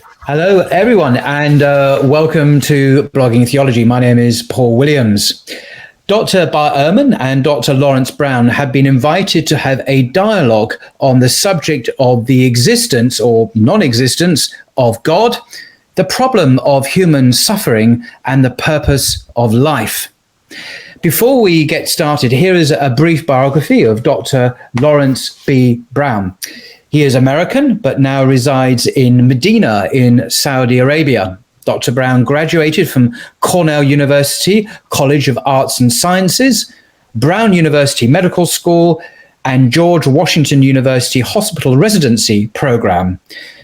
Hello, everyone, and welcome to Blogging Theology. My name is Paul Williams. Dr. Bart Ehrman and Dr. Lawrence Brown have been invited to have a dialogue on the subject of the existence or non-existence of God, the problem of human suffering, and the purpose of life. Before we get started, here is a brief biography of Dr. Lawrence B. Brown. He is American, but now resides in Medina in Saudi Arabia. Dr. Brown graduated from Cornell University College of Arts and Sciences, Brown University Medical School, and George Washington University Hospital Residency Program.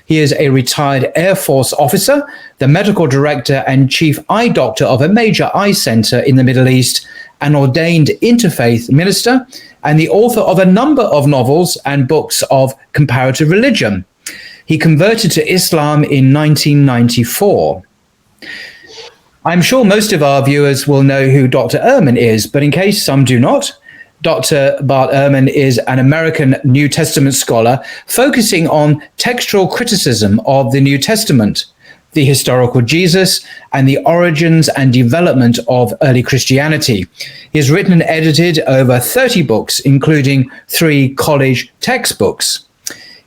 He is a retired Air Force officer, the medical director and chief eye doctor of a major eye center in the Middle East, an ordained interfaith minister, and the author of a number of novels and books of comparative religion. He converted to Islam in 1994. I'm sure most of our viewers will know who Dr. Ehrman is, but in case some do not, Dr. Bart Ehrman is an American New Testament scholar focusing on textual criticism of the New Testament, the historical Jesus, and the origins and development of early Christianity. He has written and edited over 30 books, including 3 college textbooks.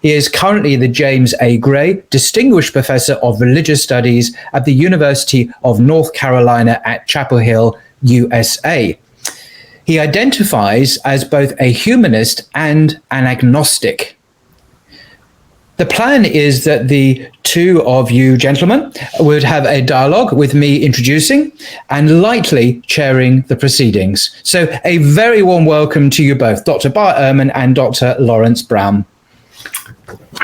He is currently the James A. Gray Distinguished Professor of Religious Studies at the University of North Carolina at Chapel Hill, USA. He identifies as both a humanist and an agnostic. The plan is that the two of you gentlemen would have a dialogue with me introducing and lightly chairing the proceedings. So a very warm welcome to you both, Dr. Bart Ehrman and Dr. Lawrence Brown.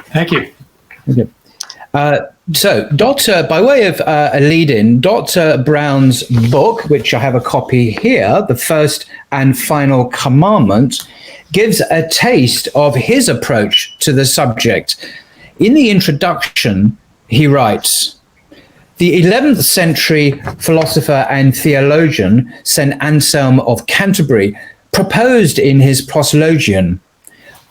Thank you. Okay. So, by way of a lead-in, Dr. Brown's book, which I have a copy here, The First and Final Commandment, gives a taste of his approach to the subject. In the introduction, he writes, "The 11th century philosopher and theologian St. Anselm of Canterbury proposed in his Proslogion,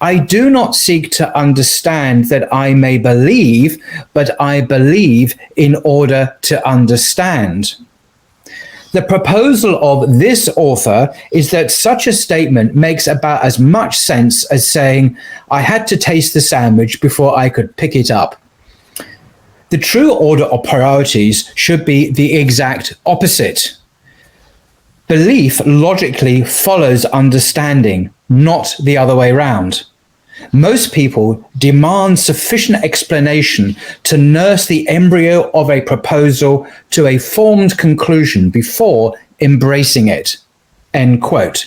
'I do not seek to understand that I may believe, but I believe in order to understand.' The proposal of this author is that such a statement makes about as much sense as saying, 'I had to taste the sandwich before I could pick it up.' The true order of priorities should be the exact opposite. Belief logically follows understanding, not the other way round. Most people demand sufficient explanation to nurse the embryo of a proposal to a formed conclusion before embracing it." End quote.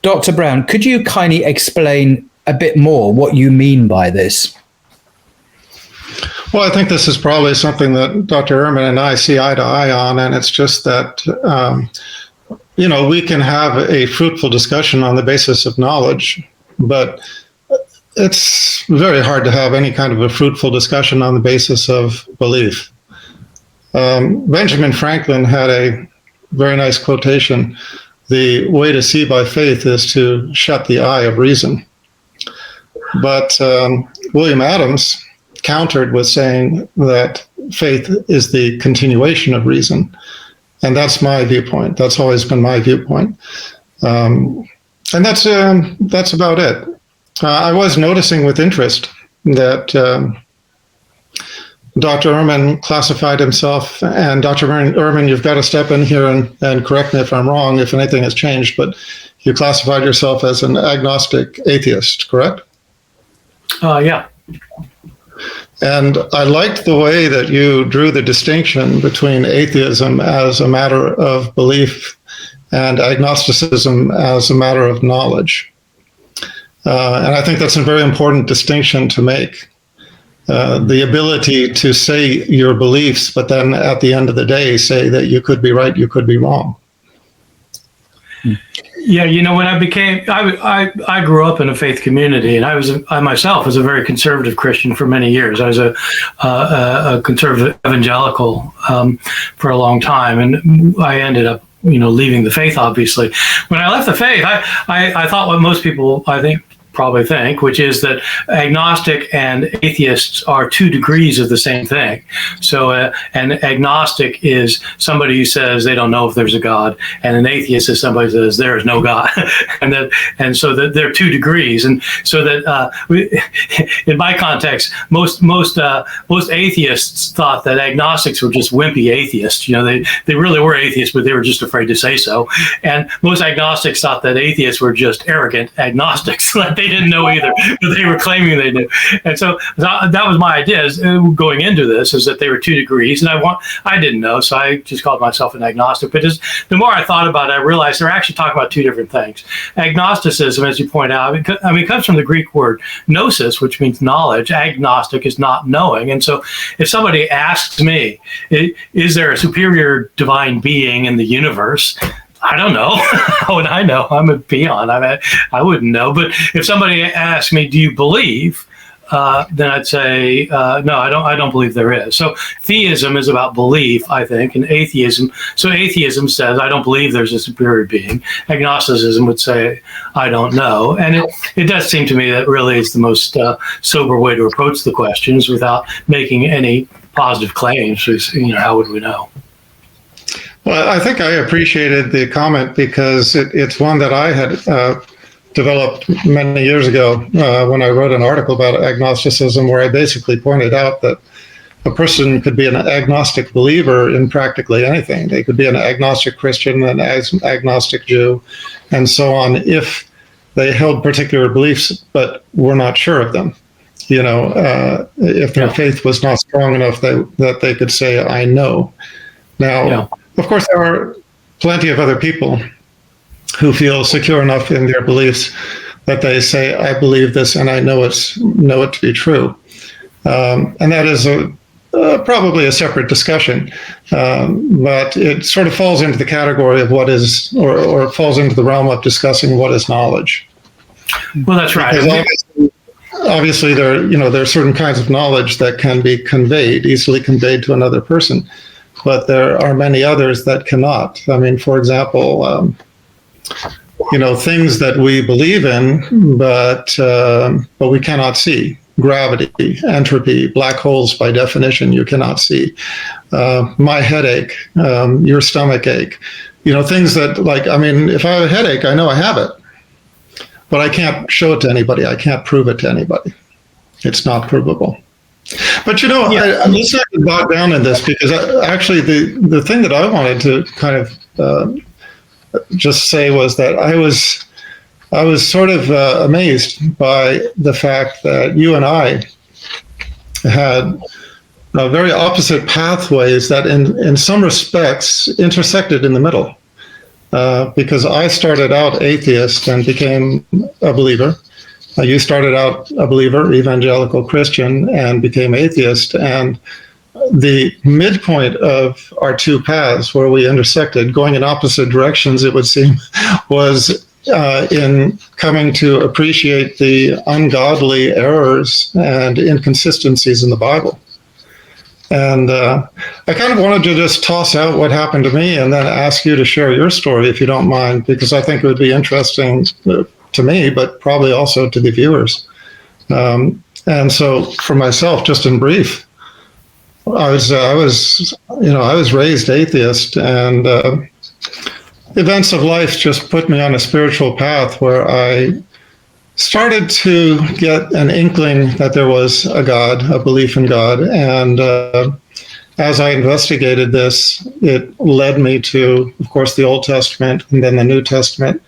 Dr. Brown, could you kindly explain a bit more what you mean by this? Well, I think this is probably something that Dr. Ehrman and I see eye to eye on, and it's just that, we can have a fruitful discussion on the basis of knowledge, but it's very hard to have any kind of a fruitful discussion on the basis of belief. Benjamin Franklin had a very nice quotation: "The way to see by faith is to shut the eye of reason." But William Adams countered with saying that faith is the continuation of reason. And that's my viewpoint. That's always been my viewpoint. And that's about it. I was noticing with interest that Dr. Ehrman classified himself, and Dr. Ehrman, you've got to step in here and correct me if I'm wrong, if anything has changed, but you classified yourself as an agnostic atheist, correct? Yeah. And I liked the way that you drew the distinction between atheism as a matter of belief and agnosticism as a matter of knowledge. And I think that's a very important distinction to make. The ability to say your beliefs, but then at the end of the day, say that you could be right, you could be wrong. Yeah, when I grew up in a faith community, and I myself was a very conservative Christian for many years. I was a conservative evangelical for a long time, and I ended up, leaving the faith. Obviously, when I left the faith, I thought what most people, I think, probably think, which is that agnostic and atheists are 2 degrees of the same thing. So an agnostic is somebody who says they don't know if there's a God, and an atheist is somebody who says there is no God. and so that they're 2 degrees. And so that in my context, most atheists thought that agnostics were just wimpy atheists. They really were atheists, but they were just afraid to say so. And most agnostics thought that atheists were just arrogant agnostics, that they didn't know either, but they were claiming they knew. And so that was my idea going into this, is that they were 2 degrees, and I didn't know, so I just called myself an agnostic. But the more I thought about it, I realized they're actually talking about 2 different things. Agnosticism, as you point out, it comes from the Greek word gnosis, which means knowledge. Agnostic is not knowing. And so if somebody asks me, is there a superior divine being in the universe? I don't know. How would I know? I'm a peon. I wouldn't know. But if somebody asks me, do you believe? Then I'd say, no, I don't believe there is. So theism is about belief, I think, and atheism. So atheism says, I don't believe there's a superior being. Agnosticism would say, I don't know. And it does seem to me that really is the most sober way to approach the questions without making any positive claims. How would we know? Well, I think I appreciated the comment because it's one that I had developed many years ago when I wrote an article about agnosticism, where I basically pointed out that a person could be an agnostic believer in practically anything. They could be an agnostic Christian, an agnostic Jew, and so on, if they held particular beliefs but were not sure of them. If their faith was not strong enough that they could say, I know. Now, of course, there are plenty of other people who feel secure enough in their beliefs that they say, I believe this and I know it to be true. And that is probably a separate discussion, but it sort of falls into the category of what is, or falls into the realm of discussing what is knowledge. Well, that's right. Because obviously there are certain kinds of knowledge that can be easily conveyed to another person, but there are many others that cannot. I mean, for example, things that we believe in, but we cannot see. Gravity, entropy, black holes, by definition, you cannot see. My headache, your stomach ache, things that, if I have a headache, I know I have it, but I can't show it to anybody. I can't prove it to anybody. It's not provable. But I'm just not bogged down in this, because actually the thing that I wanted to kind of just say was that I was sort of amazed by the fact that you and I had very opposite pathways that in some respects intersected in the middle. Because I started out atheist and became a believer. You started out a believer, evangelical Christian, and became atheist. And the midpoint of our 2 paths, where we intersected, going in opposite directions, it would seem, was in coming to appreciate the ungodly errors and inconsistencies in the Bible. And I kind of wanted to just toss out what happened to me and then ask you to share your story, if you don't mind, because I think it would be interesting to me, but probably also to the viewers. And so for myself, just in brief, I was raised atheist, and events of life just put me on a spiritual path where I started to get an inkling that there was a God, a belief in God. And as I investigated this, it led me to, of course, the Old Testament and then the New Testament.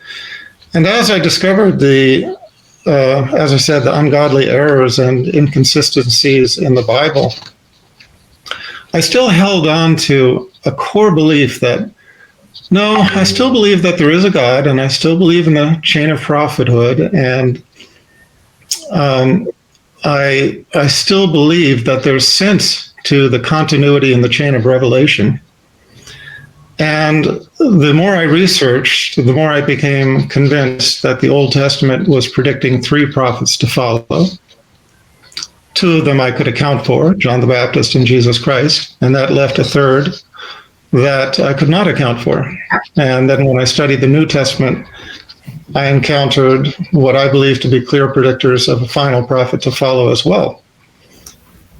And as I discovered as I said, the ungodly errors and inconsistencies in the Bible, I still held on to a core belief that, no, I still believe that there is a God, and I still believe in the chain of prophethood, and I still believe that there's sense to the continuity in the chain of revelation. And the more I researched, the more I became convinced that the Old Testament was predicting 3 prophets to follow. 2 of them I could account for, John the Baptist and Jesus Christ, and that left a 3rd that I could not account for. And then when I studied the New Testament, I encountered what I believe to be clear predictors of a final prophet to follow as well.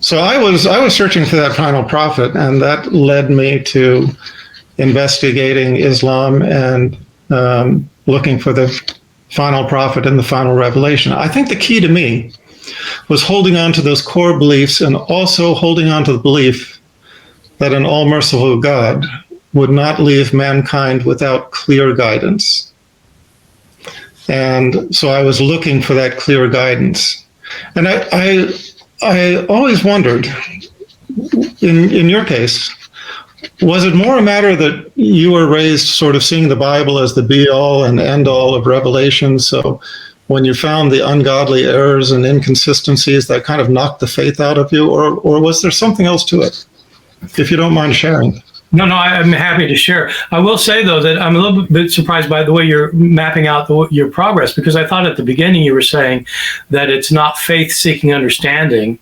So I was searching for that final prophet, and that led me to investigating Islam and looking for the final prophet and the final revelation. I think the key to me was holding on to those core beliefs and also holding on to the belief that an all-merciful God would not leave mankind without clear guidance. And so I was looking for that clear guidance. And I always wondered, in your case, was it more a matter that you were raised sort of seeing the Bible as the be-all and end-all of revelation? So when you found the ungodly errors and inconsistencies, that kind of knocked the faith out of you? Or was there something else to it? If you don't mind sharing. No, I'm happy to share. I will say, though, that I'm a little bit surprised by the way you're mapping out your progress, because I thought at the beginning you were saying that it's not faith seeking understanding,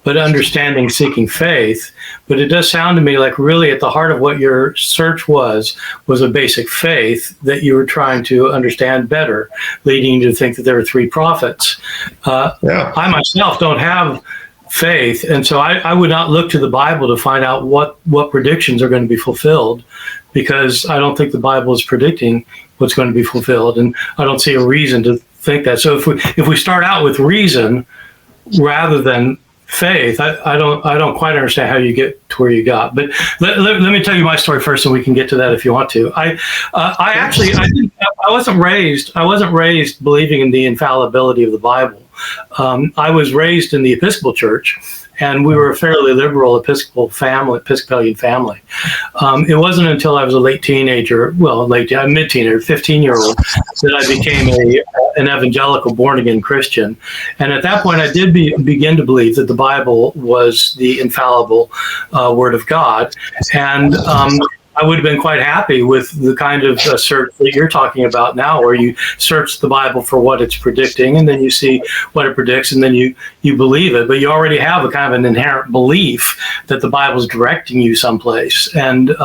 but understanding seeking faith. But it does sound to me like really at the heart of what your search was a basic faith that you were trying to understand better, leading you to think that there are three prophets. I myself don't have faith, and so I would not look to the Bible to find out what predictions are going to be fulfilled, because I don't think the Bible is predicting what's going to be fulfilled, and I don't see a reason to think that. So if we start out with reason rather than faith, I don't quite understand how you get to where you got. But let me tell you my story first, and we can get to that if you want to. I wasn't raised believing in the infallibility of the Bible. I was raised in the Episcopal Church, and we were a fairly liberal Episcopalian family. It wasn't until I was a mid-teenager, 15-year-old, that I became an evangelical born-again Christian. And at that point, I did begin to believe that the Bible was the infallible Word of God. And I would have been quite happy with the kind of search that you're talking about now, where you search the Bible for what it's predicting, and then you see what it predicts, and then you believe it. But you already have a kind of an inherent belief that the Bible is directing you someplace. And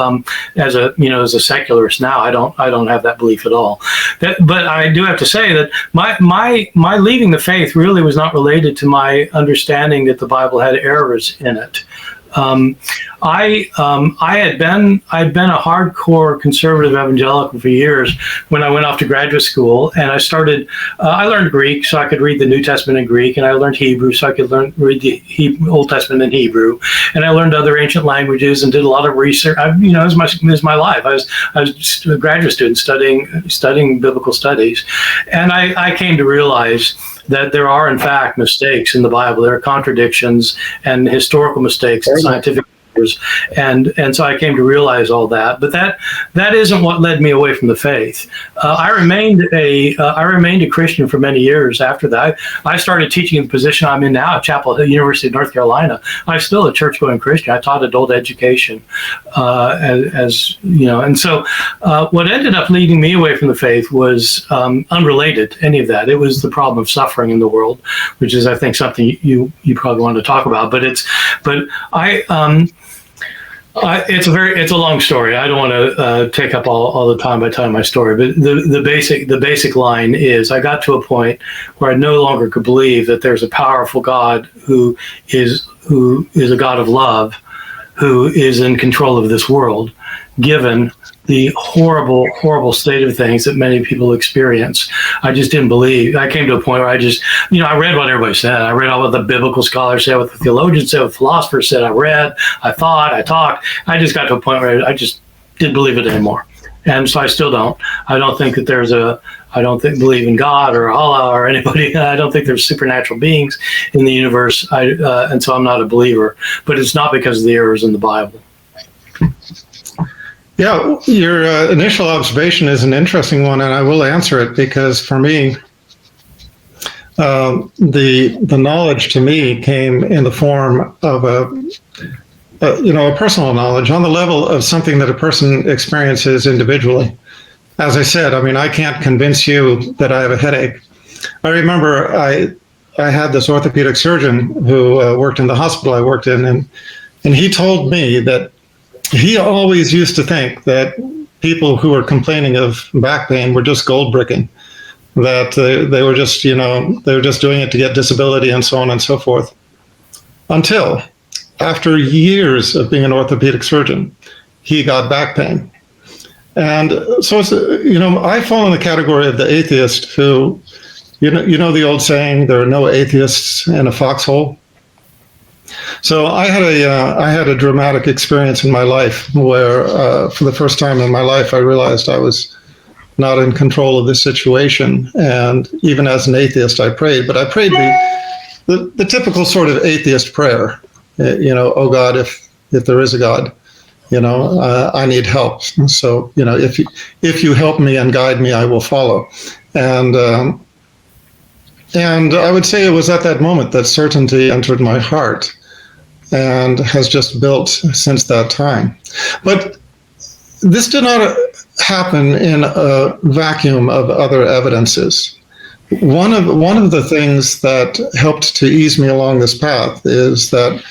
as a secularist now, I don't have that belief at all. But I do have to say that my leaving the faith really was not related to my understanding that the Bible had errors in it. I'd been a hardcore conservative evangelical for years when I went off to graduate school, and I learned Greek so I could read the New Testament in Greek, and I learned Hebrew so I could read the Old Testament in Hebrew, and I learned other ancient languages and did a lot of research. It was my life. I was a graduate student studying biblical studies, and I came to realize that there are, in fact, mistakes in the Bible. There are contradictions and historical mistakes and scientific errors. And so I came to realize all that. But that isn't what led me away from the faith. I remained a Christian for many years after that. I started teaching in the position I'm in now at Chapel Hill, University of North Carolina. I'm still a church-going Christian. I taught adult education, and so what ended up leading me away from the faith was unrelated to any of that. It was the problem of suffering in the world, which is, I think, something you probably want to talk about. It's a long story. I don't want to take up all the time by telling my story, but the basic line is I got to a point where I no longer could believe that there's a powerful God who is a God of love, who is in control of this world, given the horrible, horrible state of things that many people experience. I just didn't believe. I came to a point where I read what everybody said. I read all what the biblical scholars said, what the theologians said, what the philosophers said. I read, I thought, I talked. I just got to a point where I just didn't believe it anymore. And so I still don't. I don't think that I don't believe in God or Allah or anybody. I don't think there's supernatural beings in the universe. And so I'm not a believer. But it's not because of the errors in the Bible. Yeah, your initial observation is an interesting one, and I will answer it because for me, the knowledge to me came in the form of a personal knowledge on the level of something that a person experiences individually. As I said, I can't convince you that I have a headache. I remember I had this orthopedic surgeon who worked in the hospital I worked in, and he told me that he always used to think that people who were complaining of back pain were just gold bricking, that they were just, they were just doing it to get disability and so on and so forth. Until after years of being an orthopedic surgeon, he got back pain. And so, it's, I fall in the category of the atheist who, you know the old saying, there are no atheists in a foxhole. So I had a dramatic experience in my life where, for the first time in my life, I realized I was not in control of the situation. And even as an atheist, I prayed, but I prayed the typical sort of atheist prayer. Oh God, if there is a God, I need help. So, if you help me and guide me, I will follow. And I would say it was at that moment that certainty entered my heart and has just built since that time. But this did not happen in a vacuum of other evidences. One of the things that helped to ease me along this path is that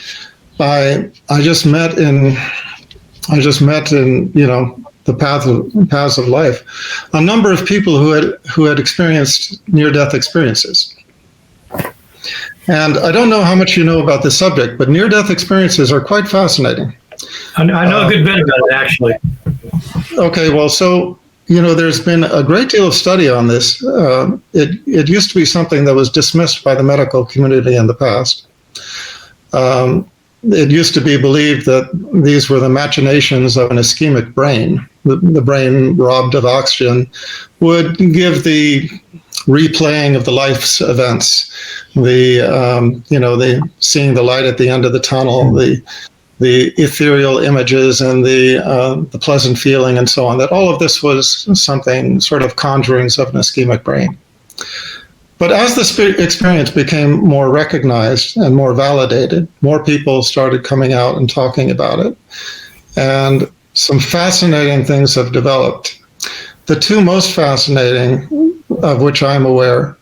I just met in the paths of life a number of people who had experienced near-death experiences. And I don't know how much you know about this subject, but near-death experiences are quite fascinating. I know a good bit about it, actually. Okay, well, so there's been a great deal of study on this. It used to be something that was dismissed by the medical community in the past. It used to be believed that these were the machinations of an ischemic brain. The brain robbed of oxygen would give the replaying of the life's events, the seeing the light at the end of the tunnel, the ethereal images and the pleasant feeling and so on, that all of this was something sort of conjurings of an ischemic brain. But as this experience became more recognized and more validated, more people started coming out and talking about it. And some fascinating things have developed. The two most fascinating, of which I'm aware,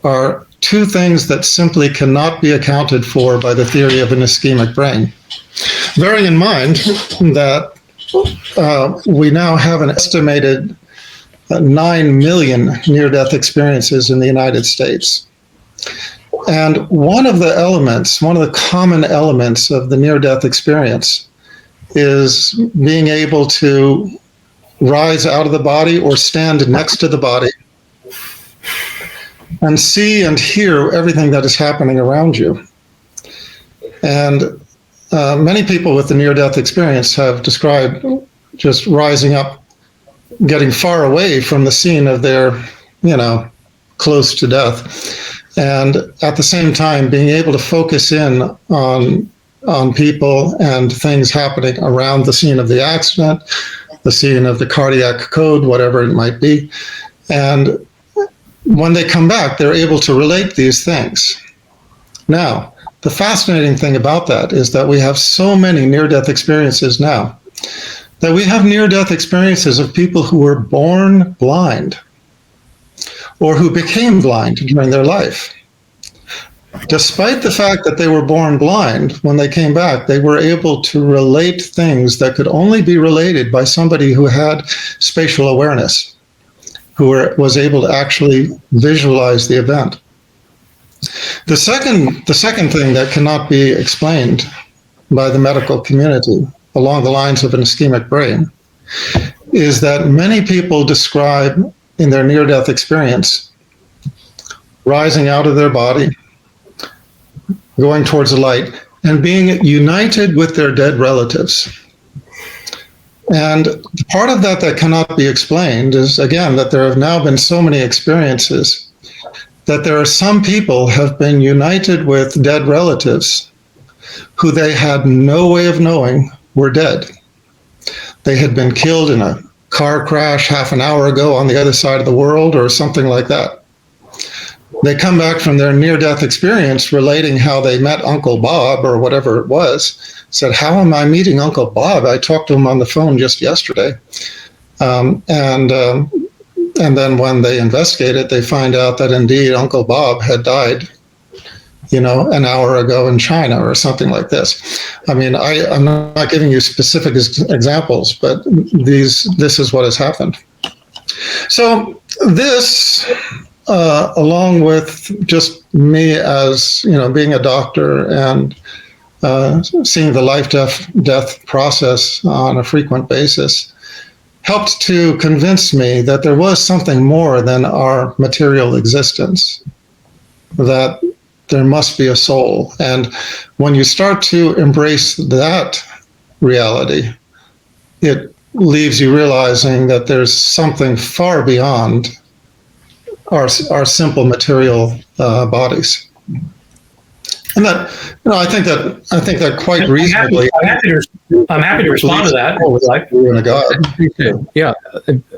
are two things that simply cannot be accounted for by the theory of an ischemic brain. Bearing in mind that we now have an estimated 9 million near-death experiences in the United States. And one of the common elements of the near-death experience is being able to rise out of the body or stand next to the body and see and hear everything that is happening around you. And many people with the near-death experience have described just rising up, getting far away from the scene of their, close to death. And at the same time, being able to focus in on people and things happening around the scene of the accident, the scene of the cardiac code, whatever it might be. And when they come back, they're able to relate these things. Now, the fascinating thing about that is that we have so many near-death experiences now, that we have near-death experiences of people who were born blind or who became blind during their life. Despite the fact that they were born blind, when they came back, they were able to relate things that could only be related by somebody who had spatial awareness, who was able to actually visualize the event. The second thing that cannot be explained by the medical community along the lines of an ischemic brain is that many people describe in their near-death experience rising out of their body, going towards the light, and being united with their dead relatives. And part of that cannot be explained is, again, that there have now been so many experiences that there are some people have been united with dead relatives who they had no way of knowing were dead. They had been killed in a car crash half an hour ago on the other side of the world or something like that. They come back from their near-death experience relating how they met Uncle Bob or whatever it was, said, how am I meeting Uncle Bob? I talked to him on the phone just yesterday. And then when they investigate it, they find out that indeed Uncle Bob had died, an hour ago in China or something like this. I mean, I'm not giving you specific examples, but this is what has happened. So this along with just me as, being a doctor and seeing the life-death process on a frequent basis, helped to convince me that there was something more than our material existence, that there must be a soul. And when you start to embrace that reality, it leaves you realizing that there's something far beyond our simple material bodies. And that, I think that quite reasonably. I'm happy to respond to that. In a God. Yeah.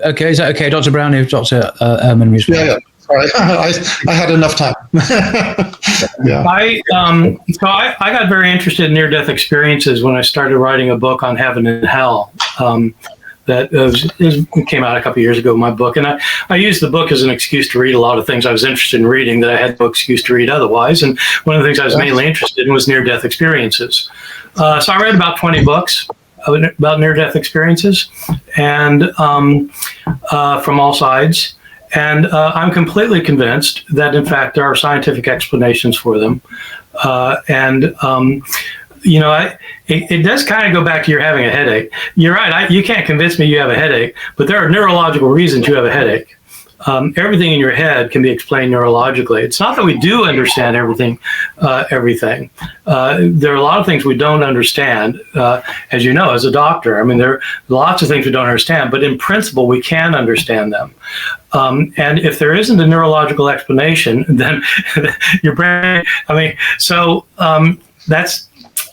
Okay. Is that okay, Dr. Brown? If Dr. Ehrman responds. Yeah. Sorry, I had enough time. Yeah. I got very interested in near-death experiences when I started writing a book on heaven and hell. That came out a couple of years ago, my book. And I used the book as an excuse to read a lot of things I was interested in reading that I had no excuse to read otherwise. And one of the things I was mainly interested in was near-death experiences. So I read about 20 books about near-death experiences and from all sides. And I'm completely convinced that, in fact, there are scientific explanations for them. It does kind of go back to your having a headache. You're right. You can't convince me you have a headache, but there are neurological reasons you have a headache. Everything in your head can be explained neurologically. It's not that we do understand everything. There are a lot of things we don't understand, as you know, as a doctor. I mean, there are lots of things we don't understand, but in principle, we can understand them. And if there isn't a neurological explanation, then your brain,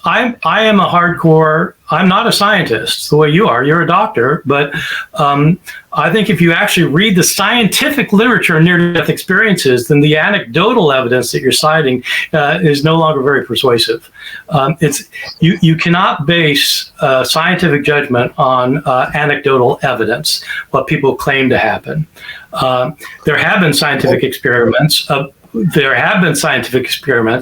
I am a hardcore, I'm not a scientist the way you are, you're a doctor, but I think if you actually read the scientific literature on near-death experiences, then the anecdotal evidence that you're citing is no longer very persuasive. You cannot base scientific judgment on anecdotal evidence, what people claim to happen. There have been scientific experiments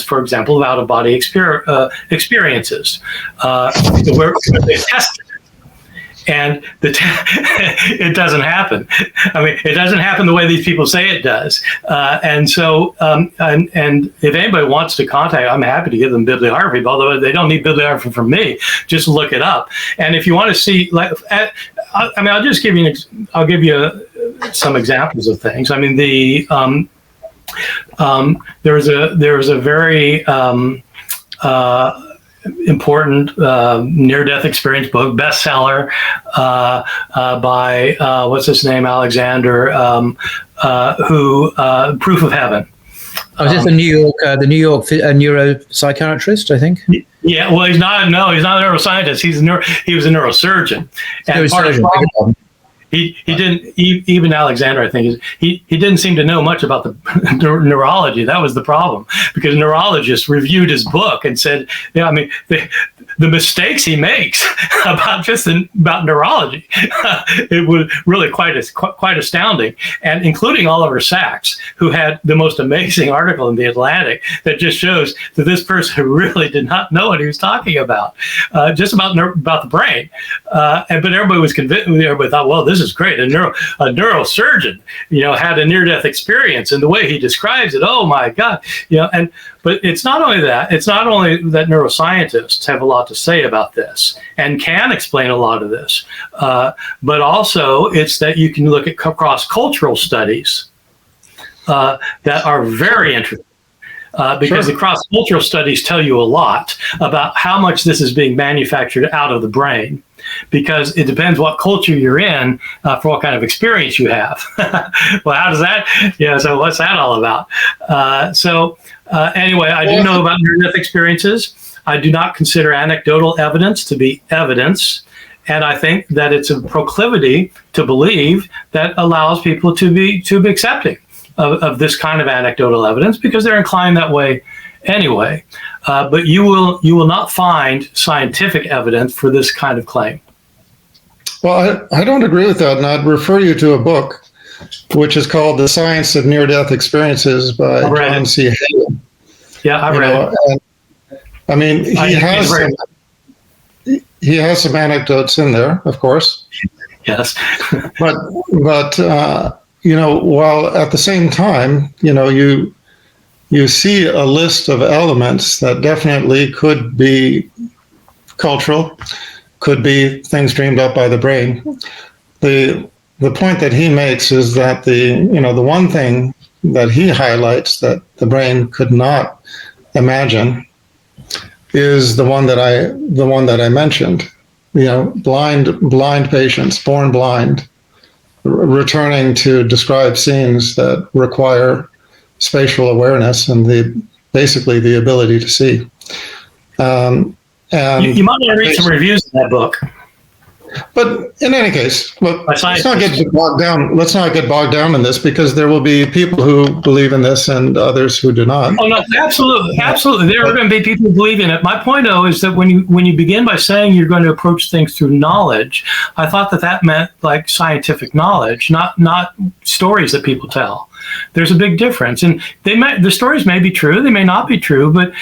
for example, of out-of-body experiences, where they tested it. And it doesn't happen. I mean, it doesn't happen the way these people say it does. And if anybody wants to contact, I'm happy to give them bibliography, although they don't need bibliography from me. Just look it up. And if you want to see, I'll just give you, some examples of things. I mean, there was a very important near-death experience book, bestseller by what's his name, Alexander, who Proof of Heaven. Oh, is this the New York neuropsychiatrist? I think. Yeah, well, he's not a neuroscientist. He was a neurosurgeon. And part of the problem, He didn't, even Alexander, I think, he didn't seem to know much about the neurology. That was the problem, because neurologists reviewed his book and said, the mistakes he makes about neurology, it was really quite astounding. And including Oliver Sacks, who had the most amazing article in The Atlantic that just shows that this person really did not know what he was talking about, just about the brain. But everybody was convinced. Everybody thought, well, this is great. A neurosurgeon, had a near-death experience, and the way he describes it, oh my God, But it's not only that. It's not only that neuroscientists have a lot to say about this and can explain a lot of this, but also it's that you can look at cross-cultural studies that are very interesting. Because the cross-cultural studies tell you a lot about how much this is being manufactured out of the brain, because it depends what culture you're in for what kind of experience you have. Well, how does that, so what's that all about? Anyway, I do know about near-death experiences. I do not consider anecdotal evidence to be evidence. And I think that it's a proclivity to believe that allows people to be accepting of this kind of anecdotal evidence, because they're inclined that way anyway. But you will not find scientific evidence for this kind of claim. Well, I don't agree with that, and I'd refer you to a book which is called The Science of Near-Death Experiences by John C. Hagen. Yeah, I've read it. I mean, he has some anecdotes in there, of course. Yes. but while at the same time, you see a list of elements that definitely could be cultural, could be things dreamed up by the brain. The point that he makes is that the one thing that he highlights that the brain could not imagine is the one that I mentioned. Blind patients, born blind, returning to describe scenes that require spatial awareness and basically the ability to see. And you might want to read some reviews in that book. But in any case, look, let's not get bogged down in this, because there will be people who believe in this and others who do not. Oh no, absolutely. There are going to be people who believe in it. My point, though, is that when you begin by saying you're going to approach things through knowledge, I thought that meant like scientific knowledge, not stories that people tell. There's a big difference, and the stories may be true, they may not be true, but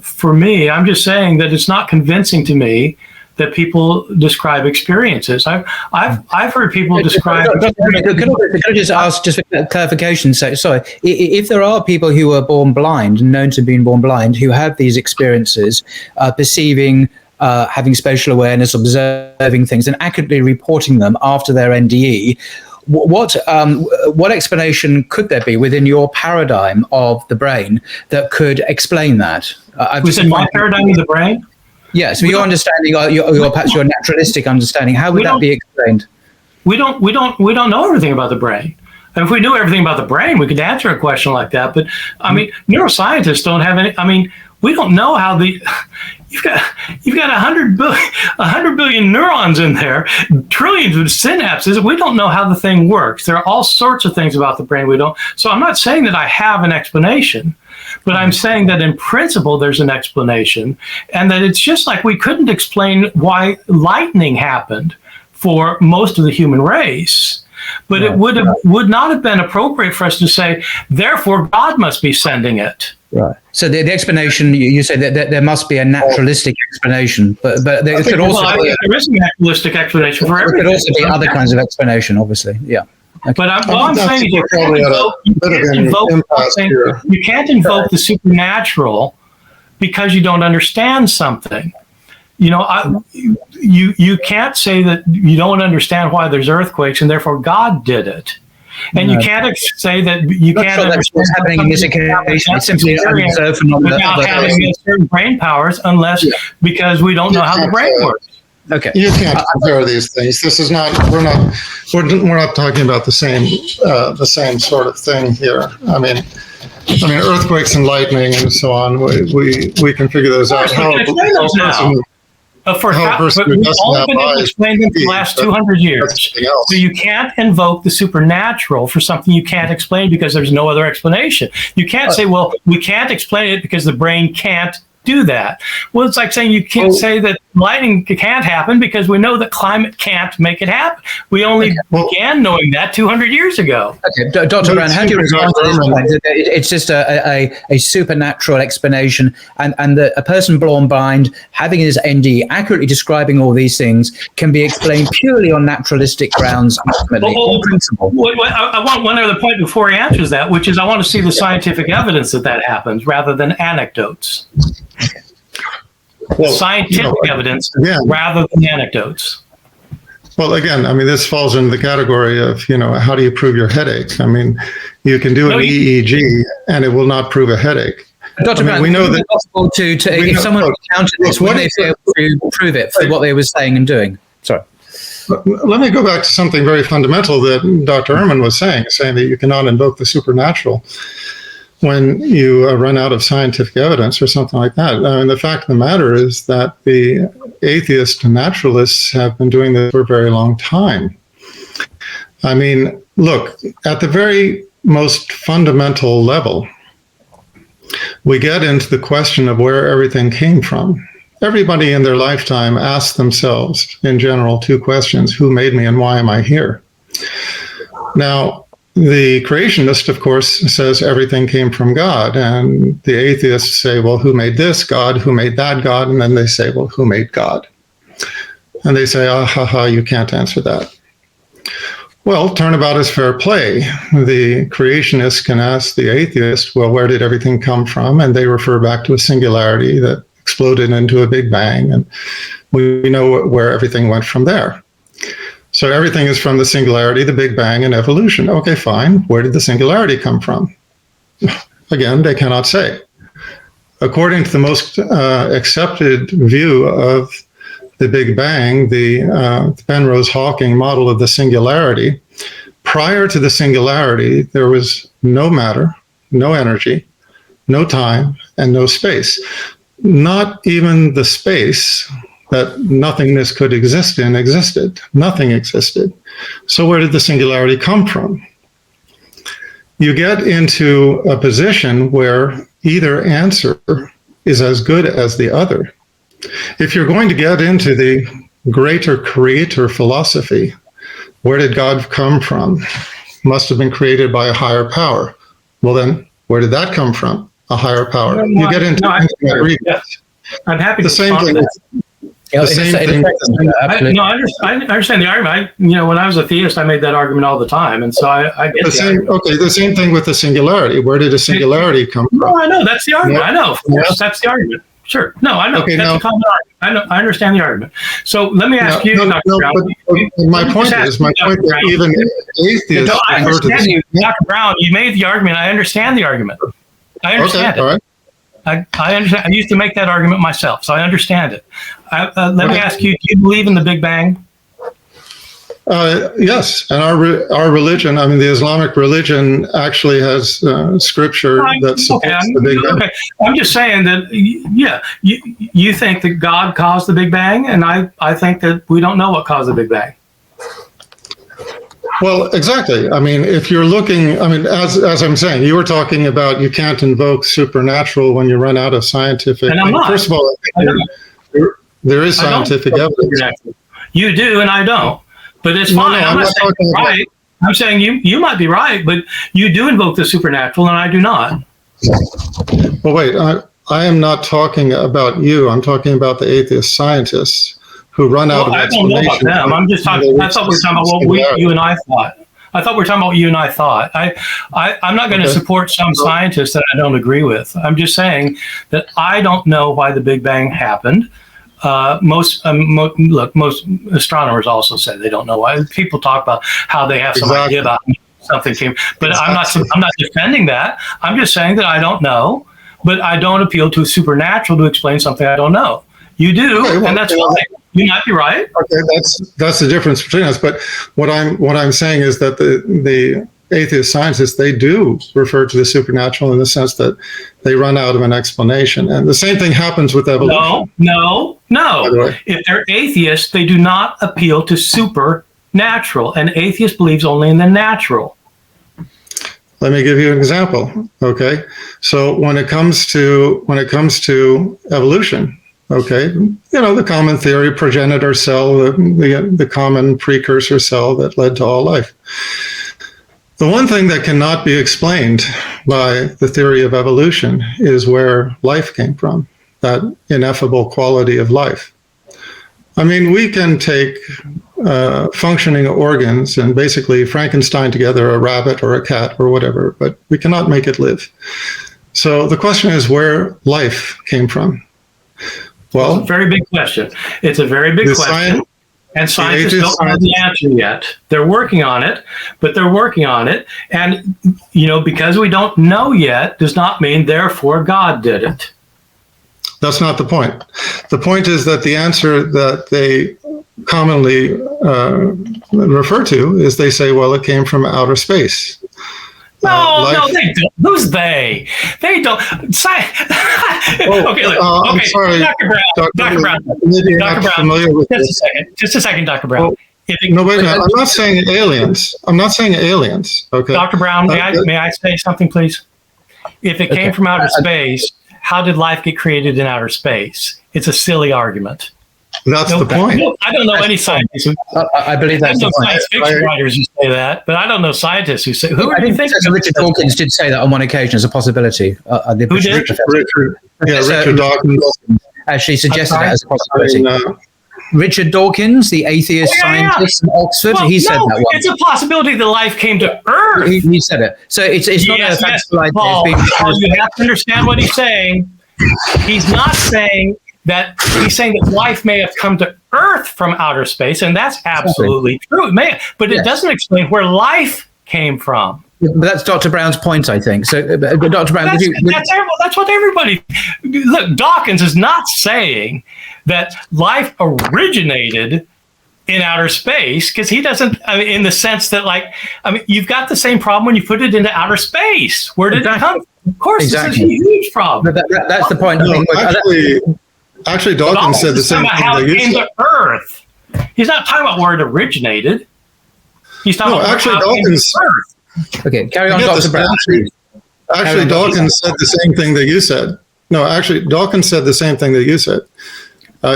for me, I'm just saying that it's not convincing to me that people describe experiences. I've heard people describe. Could I just ask, just for clarification? So, sorry, if there are people who are born blind, known to be born blind, who have these experiences, perceiving, having spatial awareness, observing things, and accurately reporting them after their NDE, what explanation could there be within your paradigm of the brain that could explain that? Within my paradigm of the brain? Yes, your understanding, perhaps your naturalistic understanding, how would that be explained? We don't know everything about the brain. And if we knew everything about the brain, we could answer a question like that. But I mean, neuroscientists don't have any. I mean, we don't know how you've got 100 billion neurons in there, trillions of synapses. We don't know how the thing works. There are all sorts of things about the brain we don't. So I'm not saying that I have an explanation, but I'm saying that in principle there's an explanation, and that it's just like we couldn't explain why lightning happened for most of the human race. But it would not have been appropriate for us to say, therefore God must be sending it. Right. So the explanation, you say that there must be a naturalistic explanation, but there could also be there is a naturalistic explanation for everything. There could also be other kinds of explanation, obviously. Yeah. Okay. But I'm saying is you can't invoke the supernatural because you don't understand something. You can't say that you don't understand why there's earthquakes and therefore God did it. And you can't say that you can't understand what's happening in this occasion. It's simply an observed phenomenon without having certain brain powers, unless because we don't know how the brain works. Okay. You can't compare these things. This is not. We're not talking about the same sort of thing here. I mean, earthquakes and lightning and so on. We can figure those out. We've only been able to explain them for the last 200 years. So you can't invoke the supernatural for something you can't explain because there's no other explanation. You can't say, well, we can't explain it because the brain can't do that. Well, it's like saying you can't say that lightning can't happen because we know that climate can't make it happen. We only began knowing that 200 years ago. Okay, Dr. Brown, how do you respond to this point? It's just a supernatural explanation, and that a person born blind, having his ND, accurately describing all these things, can be explained purely on naturalistic grounds, ultimately, in principle. I want one other point before he answers that, which is I want to see the scientific evidence that happens rather than anecdotes. Well, scientific evidence rather than anecdotes. Well, again, I mean, this falls into the category of, how do you prove your headache? I mean, you can do an EEG and it will not prove a headache. Dr. Brown, we know that possible if someone encountered this, would they be able to prove it for what they were saying and doing? Sorry. Let me go back to something very fundamental that Dr. Ehrman was saying that you cannot invoke the supernatural when you run out of scientific evidence or something like that. And the fact of the matter is that the atheist and naturalists have been doing this for a very long time. I mean, look, at the very most fundamental level, we get into the question of where everything came from. Everybody in their lifetime asks themselves, in general, two questions: who made me and why am I here? Now, the creationist, of course, says everything came from God. And the atheists say, well, who made this God? Who made that God? And then they say, well, who made God? And they say, you can't answer that. Well, turnabout is fair play. The creationists can ask the atheist, well, where did everything come from? And they refer back to a singularity that exploded into a big bang. And we know where everything went from there. So everything is from the singularity, the Big Bang, and evolution. Okay, fine. Where did the singularity come from? Again, they cannot say. According to the most accepted view of the Big Bang, the Penrose-Hawking model of the singularity, prior to the singularity, there was no matter, no energy, no time, and no space. Not even the space that nothingness could exist in existed. Nothing existed. So where did the singularity come from? You get into a position where either answer is as good as the other. If you're going to get into the greater creator philosophy, where did God come from? Must have been created by a higher power. Well then, where did that come from? A higher power. You get into yes. I'm happy the to same thing. The same thing. I understand the argument. When I was a theist, I made that argument all the time, and so I get the same. argument. Okay, the same thing with the singularity. Where did the singularity come from? No, I know that's the argument. Yeah. I know. Of course, that's the argument. Sure. No, I know. Okay, that's a common argument. I understand the argument. So let me ask you, Dr. Brown. My point is that even atheists refer to the Dr. Brown, you made the argument. I understand the argument. I understand it. All right. I understand. I used to make that argument myself, so I understand it. Let me ask you: do you believe in the Big Bang? Yes, and our religion, I mean, the Islamic religion actually has scripture that supports the Big Bang. Okay. I'm just saying that, yeah, you think that God caused the Big Bang, and I think that we don't know what caused the Big Bang. Well, exactly. I mean, if you're looking, I mean, as I'm saying, you were talking about you can't invoke supernatural when you run out of scientific. And I'm not. First of all, I think there is scientific evidence. You do, and I don't. But it's fine. I'm not saying you're right. I'm saying you might be right, but you do invoke the supernatural, and I do not. Well, wait. I am not talking about you. I'm talking about the atheist scientists who run out of explanation. I don't know about them. I'm just talking. I thought we were talking about what you and I thought. I thought we were talking about what you and I thought. I'm not going to support some scientists that I don't agree with. I'm just saying that I don't know why the Big Bang happened. Most astronomers also say they don't know why. People talk about how they have some idea about something came, but I'm not defending that. I'm just saying that I don't know, but I don't appeal to supernatural to explain something I don't know. You do, and that's fine. You might be right. Okay, that's the difference between us. But what I'm saying is that the atheist scientists, they do refer to the supernatural in the sense that they run out of an explanation. And the same thing happens with evolution. No. If they're atheists, they do not appeal to supernatural. An atheist believes only in the natural. Let me give you an example. Okay. So when it comes to evolution, okay, the common theory, progenitor cell, the common precursor cell that led to all life. The one thing that cannot be explained by the theory of evolution is where life came from, that ineffable quality of life. I mean, we can take functioning organs and basically Frankenstein together a rabbit or a cat or whatever, but we cannot make it live. So the question is where life came from. Well, it's a very big question. It's a very big question. And scientists don't know the answer yet. They're working on it, but they're working on it. And, because we don't know yet does not mean, therefore, God did it. That's not the point. The point is that the answer that they commonly refer to is they say, well, it came from outer space. No, they don't. Who's they? They don't. Okay, I'm sorry, Dr. Brown. Maybe you're not familiar with this. Just a second, Dr. Brown. No, wait a minute. I'm not saying aliens. Okay. Dr. Brown, may I say something, please? If it came from outer space, how did life get created in outer space? It's a silly argument. That's the point. I don't know any scientists. I believe that's the point. Science fiction writers who say that, but I don't know scientists who say. Who do you think? Richard Dawkins did say that on one occasion as a possibility. Who did? Richard Dawkins actually suggested that as a possibility. Richard Dawkins, the atheist scientist in Oxford, he said that one. It's a possibility that life came to Earth. He said it. So it's not a factual idea. Paul, you have to understand what he's saying. He's not saying that. He's saying that life may have come to Earth from outer space, and that's absolutely true. It may, but it doesn't explain where life came from. But that's Dr. Brown's point, I think. So, Dr. Brown, that's what everybody. Look, Dawkins is not saying that life originated in outer space, because he doesn't. I mean, in the sense that, you've got the same problem when you put it into outer space. Where did it come from? Of course, this is a huge problem. But that's the point. No, actually, Dawkins said the same thing. How it came to Earth. He's not talking about where it originated. He's talking about how it came to Earth. Okay, carry on, Dr. Brown. Actually, Dawkins said the same thing that you said. No, actually, Dawkins said the same thing that you said.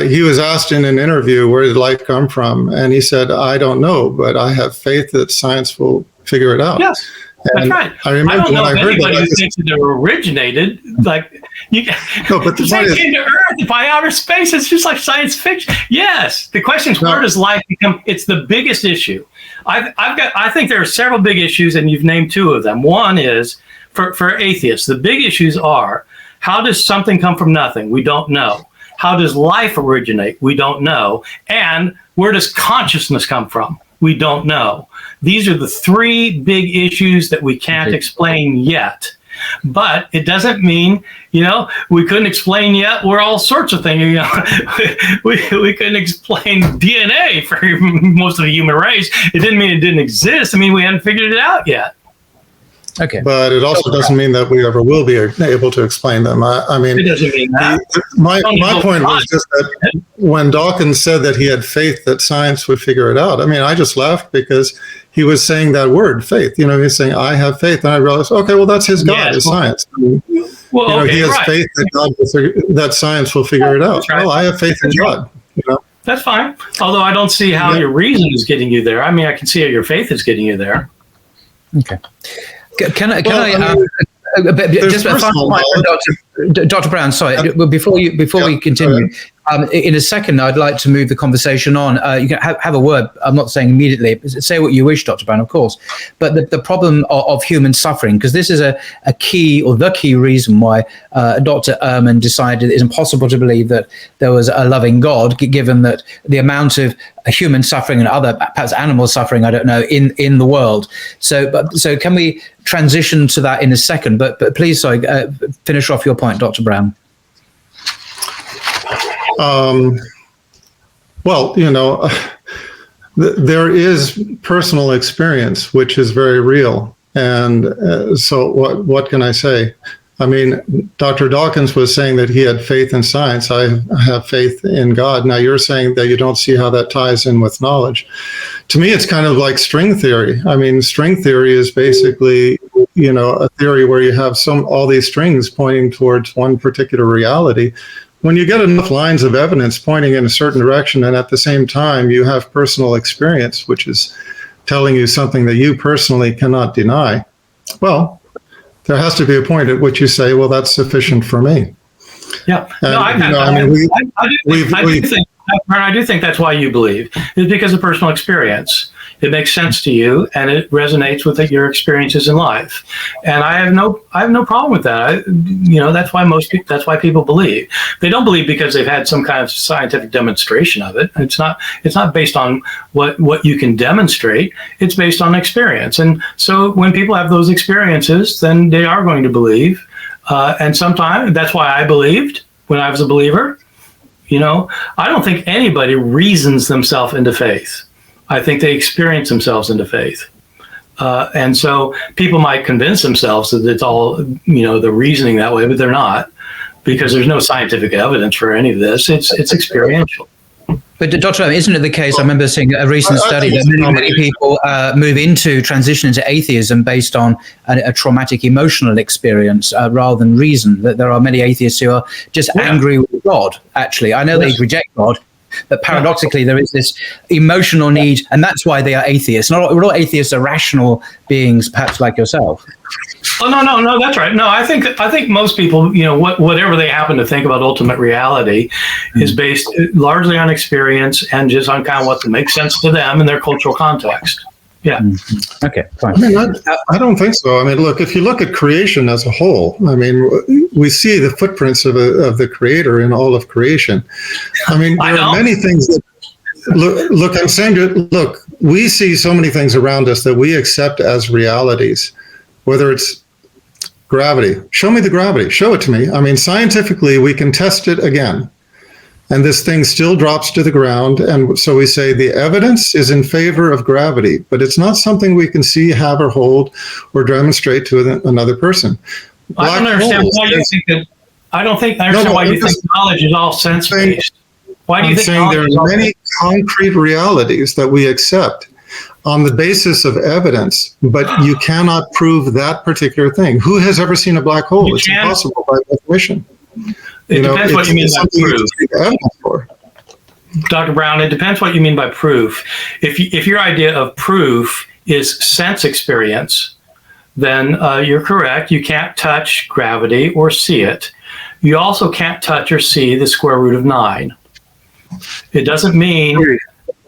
He was asked in an interview, where did life come from? And he said, I don't know, but I have faith that science will figure it out. Yes, that's right. I remember don't know when I heard anybody that. who thinks it originated. But the science came to Earth by outer space. It's just like science fiction. Yes, the question is, where does life become? It's the biggest issue. I think there are several big issues, and you've named two of them. One is for atheists. The big issues are, how does something come from nothing? We don't know. How does life originate? We don't know. And where does consciousness come from? We don't know. These are the three big issues that we can't explain yet. But it doesn't mean, we couldn't explain yet. We're all sorts of things. We couldn't explain DNA for most of the human race. It didn't mean it didn't exist. I mean, we hadn't figured it out yet. Okay. But it also doesn't mean that we ever will be able to explain them. I mean, it doesn't mean that. My point was just that when Dawkins said that he had faith that science would figure it out, I mean, I just laughed because he was saying that word, faith. He's saying, I have faith. And I realized, okay, well, that's his God, his science. He has faith that that science will figure it out. Right. Well, I have faith in God. That's fine. Although I don't see how your reason is getting you there. I mean, I can see how your faith is getting you there. Okay. Can I just a final point, Dr. Brown? Sorry, before we continue, in a second, I'd like to move the conversation on. You can have a word. I'm not saying immediately. Say what you wish, Dr. Brown, of course. But the problem of human suffering, because this is a key, or the key reason why Dr. Ehrman decided it's impossible to believe that there was a loving God, given that the amount of human suffering and other, perhaps animal suffering, I don't know, in the world. So can we transition to that in a second? But please, finish off your point, Dr. Brown. Well, there is personal experience, which is very real. And so what can I say? I mean, Dr. Dawkins was saying that he had faith in science. I have faith in God. Now you're saying that you don't see how that ties in with knowledge. To me, it's kind of like string theory. I mean, string theory is basically, a theory where you have all these strings pointing towards one particular reality. When you get enough lines of evidence pointing in a certain direction, and at the same time you have personal experience, which is telling you something that you personally cannot deny, well, there has to be a point at which you say, well, that's sufficient for me. Yeah. I do think that's why you believe. It's because of personal experience. It makes sense to you, and it resonates with your experiences in life. And I have no problem with that. That's why people believe. They don't believe because they've had some kind of scientific demonstration of it. It's not based on what you can demonstrate. It's based on experience. And so when people have those experiences, then they are going to believe. And sometimes that's why I believed when I was a believer. I don't think anybody reasons themselves into faith. I think they experience themselves into faith. And so people might convince themselves that it's all, the reasoning that way, but they're not, because there's no scientific evidence for any of this. It's experiential. But Dr. Isn't it the case? I remember seeing a recent study that many people transition into atheism based on a traumatic emotional experience rather than reason. That there are many atheists who are just angry with God. Actually, I know they reject God, That paradoxically there is this emotional need, and that's why they are atheists. Not all atheists are rational beings, perhaps like yourself. Oh, no, that's right. No, I think most people, whatever they happen to think about ultimate reality is based largely on experience and just on kind of what makes sense to them in their cultural context. Yeah. Okay, fine. I mean, I don't think so. I mean, look, if you look at creation as a whole, I mean, we see the footprints of the Creator in all of creation. I mean, there are many things that, look, I'm saying, look, we see so many things around us that we accept as realities, whether it's gravity. Show me the gravity. Show it to me. I mean, scientifically, we can test it again. And this thing still drops to the ground. And so we say the evidence is in favor of gravity, but it's not something we can see, have, or hold, or demonstrate to another person. I don't understand why you think that. I understand why you think knowledge is all sense-based. Why do you think saying there are many concrete realities that we accept on the basis of evidence, but you cannot prove that particular thing. Who has ever seen a black hole? It's impossible by definition. It depends what you mean by proof. Dr. Brown, it depends what you mean by proof. If your idea of proof is sense experience, then you're correct. You can't touch gravity or see it. You also can't touch or see the square root of 9. It doesn't mean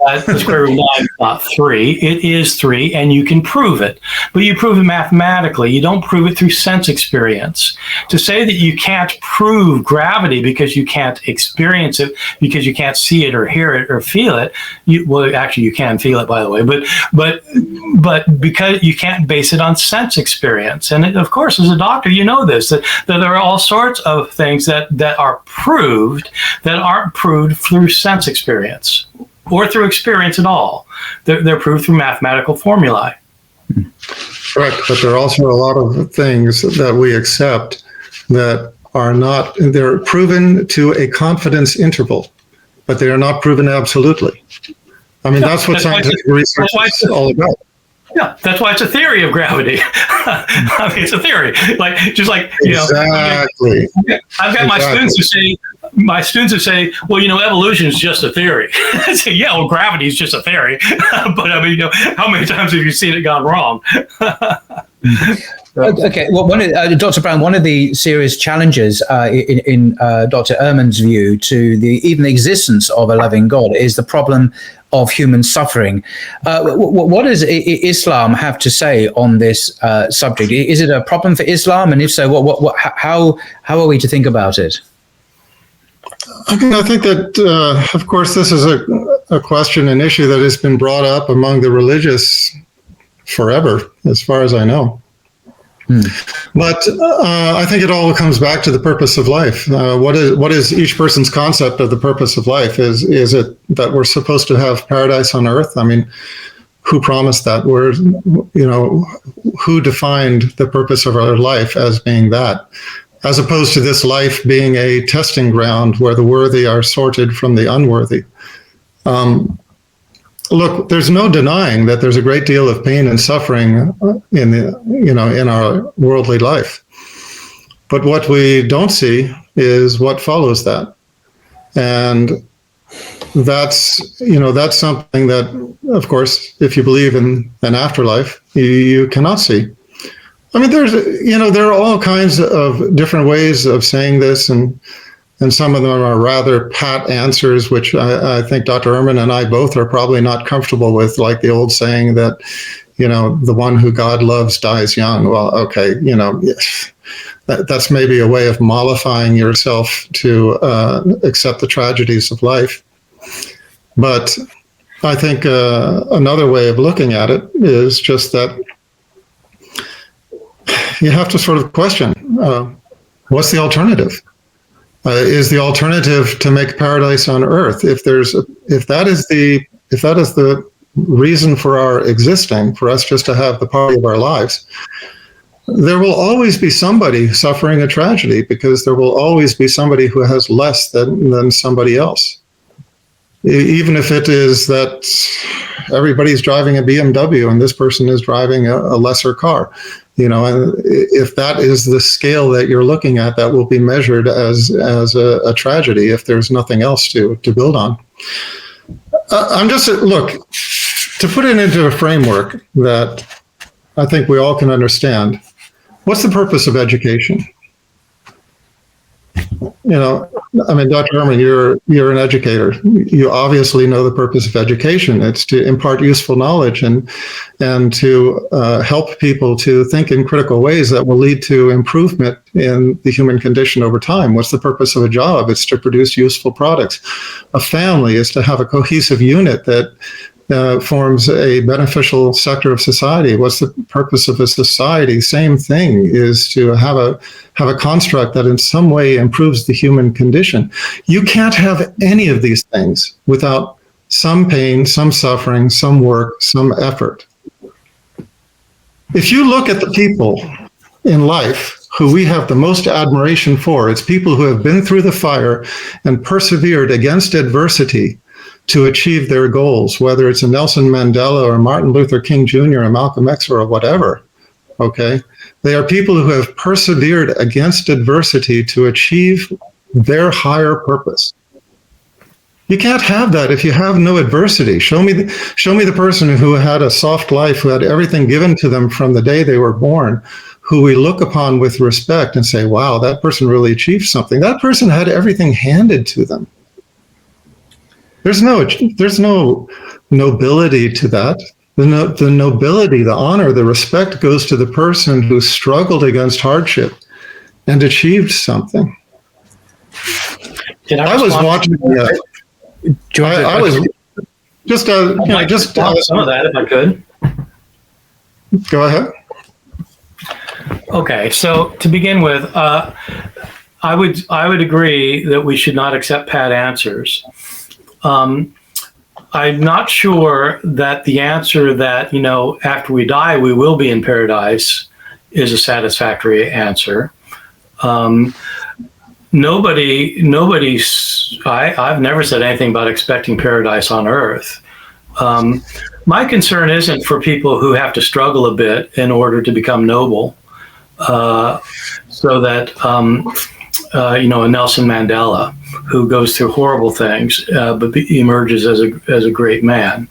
that the square root of 9 is not 3. It is 3, and you can prove it. But you prove it mathematically. You don't prove it through sense experience. To say that you can't prove gravity because you can't experience it, because you can't see it or hear it or feel it, actually you can feel it, by the way, but because you can't base it on sense experience. And of course, as a doctor, you know this, that there are all sorts of things that are proved that aren't proved through sense experience or through experience at all. They're proved through mathematical formulae. Correct, but there are also a lot of things that we accept that are not, they're proven to a confidence interval, but they are not proven absolutely. I mean, that's what scientific research is all about. Yeah, that's why it's a theory of gravity. I mean, it's a theory. Exactly. I've got my students who say, well, evolution is just a theory. I say, yeah, well, gravity is just a theory. But I mean, how many times have you seen it gone wrong? Okay, well, Dr. Brown, one of the serious challenges in Dr. Ehrman's view to even the existence of a loving God is the problem of human suffering. What does Islam have to say on this subject? Is it a problem for Islam? And if so, how are we to think about it? I think that, of course, this is a question, an issue that has been brought up among the religious forever, as far as I know. But I think it all comes back to the purpose of life. What is each person's concept of the purpose of life? Is it that we're supposed to have paradise on earth? I mean, who promised that? Who defined the purpose of our life as being that? As opposed to this life being a testing ground where the worthy are sorted from the unworthy. Look, there's no denying that there's a great deal of pain and suffering in our worldly life. But what we don't see is what follows that. And that's something that, of course, if you believe in an afterlife, you cannot see. I mean, there are all kinds of different ways of saying this, and some of them are rather pat answers, which I think Dr. Ehrman and I both are probably not comfortable with, like the old saying that, the one who God loves dies young. Well, okay, that's maybe a way of mollifying yourself to accept the tragedies of life. But I think another way of looking at it is just that you have to sort of question, what's the alternative? Is the alternative to make paradise on earth? If that is the reason for our existing, for us just to have the party of our lives, there will always be somebody suffering a tragedy, because there will always be somebody who has less than somebody else. Even if it is that everybody's driving a BMW and this person is driving a lesser car. And if that is the scale that you're looking at, that will be measured as a tragedy if there's nothing else to build on. I'm just, look, to put it into a framework that I think we all can understand, what's the purpose of education? Dr. Ehrman, you're an educator. You obviously know the purpose of education. It's to impart useful knowledge and to help people to think in critical ways that will lead to improvement in the human condition over time. What's the purpose of a job? It's to produce useful products. A family is to have a cohesive unit that forms a beneficial sector of society. What's the purpose of a society? Same thing, is to have a construct that in some way improves the human condition. You can't have any of these things without some pain, some suffering, some work, some effort. If you look at the people in life who we have the most admiration for, it's people who have been through the fire and persevered against adversity to achieve their goals, whether it's a Nelson Mandela or Martin Luther King Jr. or Malcolm X or whatever, okay? They are people who have persevered against adversity to achieve their higher purpose. You can't have that if you have no adversity. Show me the person who had a soft life, who had everything given to them from the day they were born, who we look upon with respect and say, wow, that person really achieved something. That person had everything handed to them. There's no nobility to that. The nobility, the honor, the respect goes to the person who struggled against hardship and achieved something. I was watching. I was just some of that, if I could. Go ahead. Okay, so to begin with, I would agree that we should not accept pat answers. I'm not sure that the answer that, after we die, we will be in paradise is a satisfactory answer. I've never said anything about expecting paradise on earth. My concern isn't for people who have to struggle a bit in order to become noble, so that, a Nelson Mandela, who goes through horrible things, but emerges as a great man.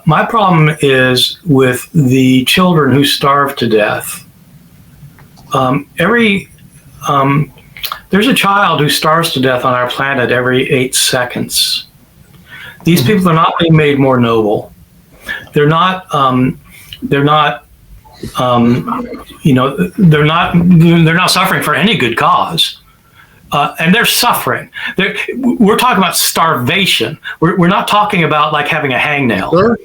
My problem is with the children who starve to death. There's a child who starves to death on our planet every 8 seconds. These people are not being made more noble. They're not suffering for any good cause. And they're suffering. We're talking about starvation. We're not talking about like having a hangnail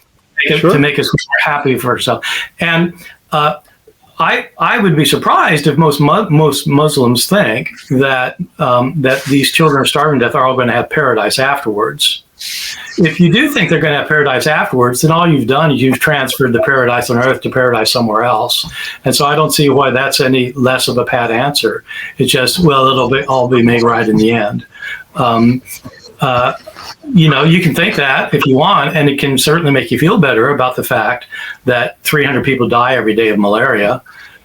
to make us more happy for ourselves. And I would be surprised if most Muslims think that these children are starving to death are all going to have paradise afterwards. If you do think they're going to have paradise afterwards, then all you've done is you've transferred the paradise on earth to paradise somewhere else. And so I don't see why that's any less of a pat answer. It's just, it'll all be made right in the end. You can think that if you want, and it can certainly make you feel better about the fact that 300 people die every day of malaria,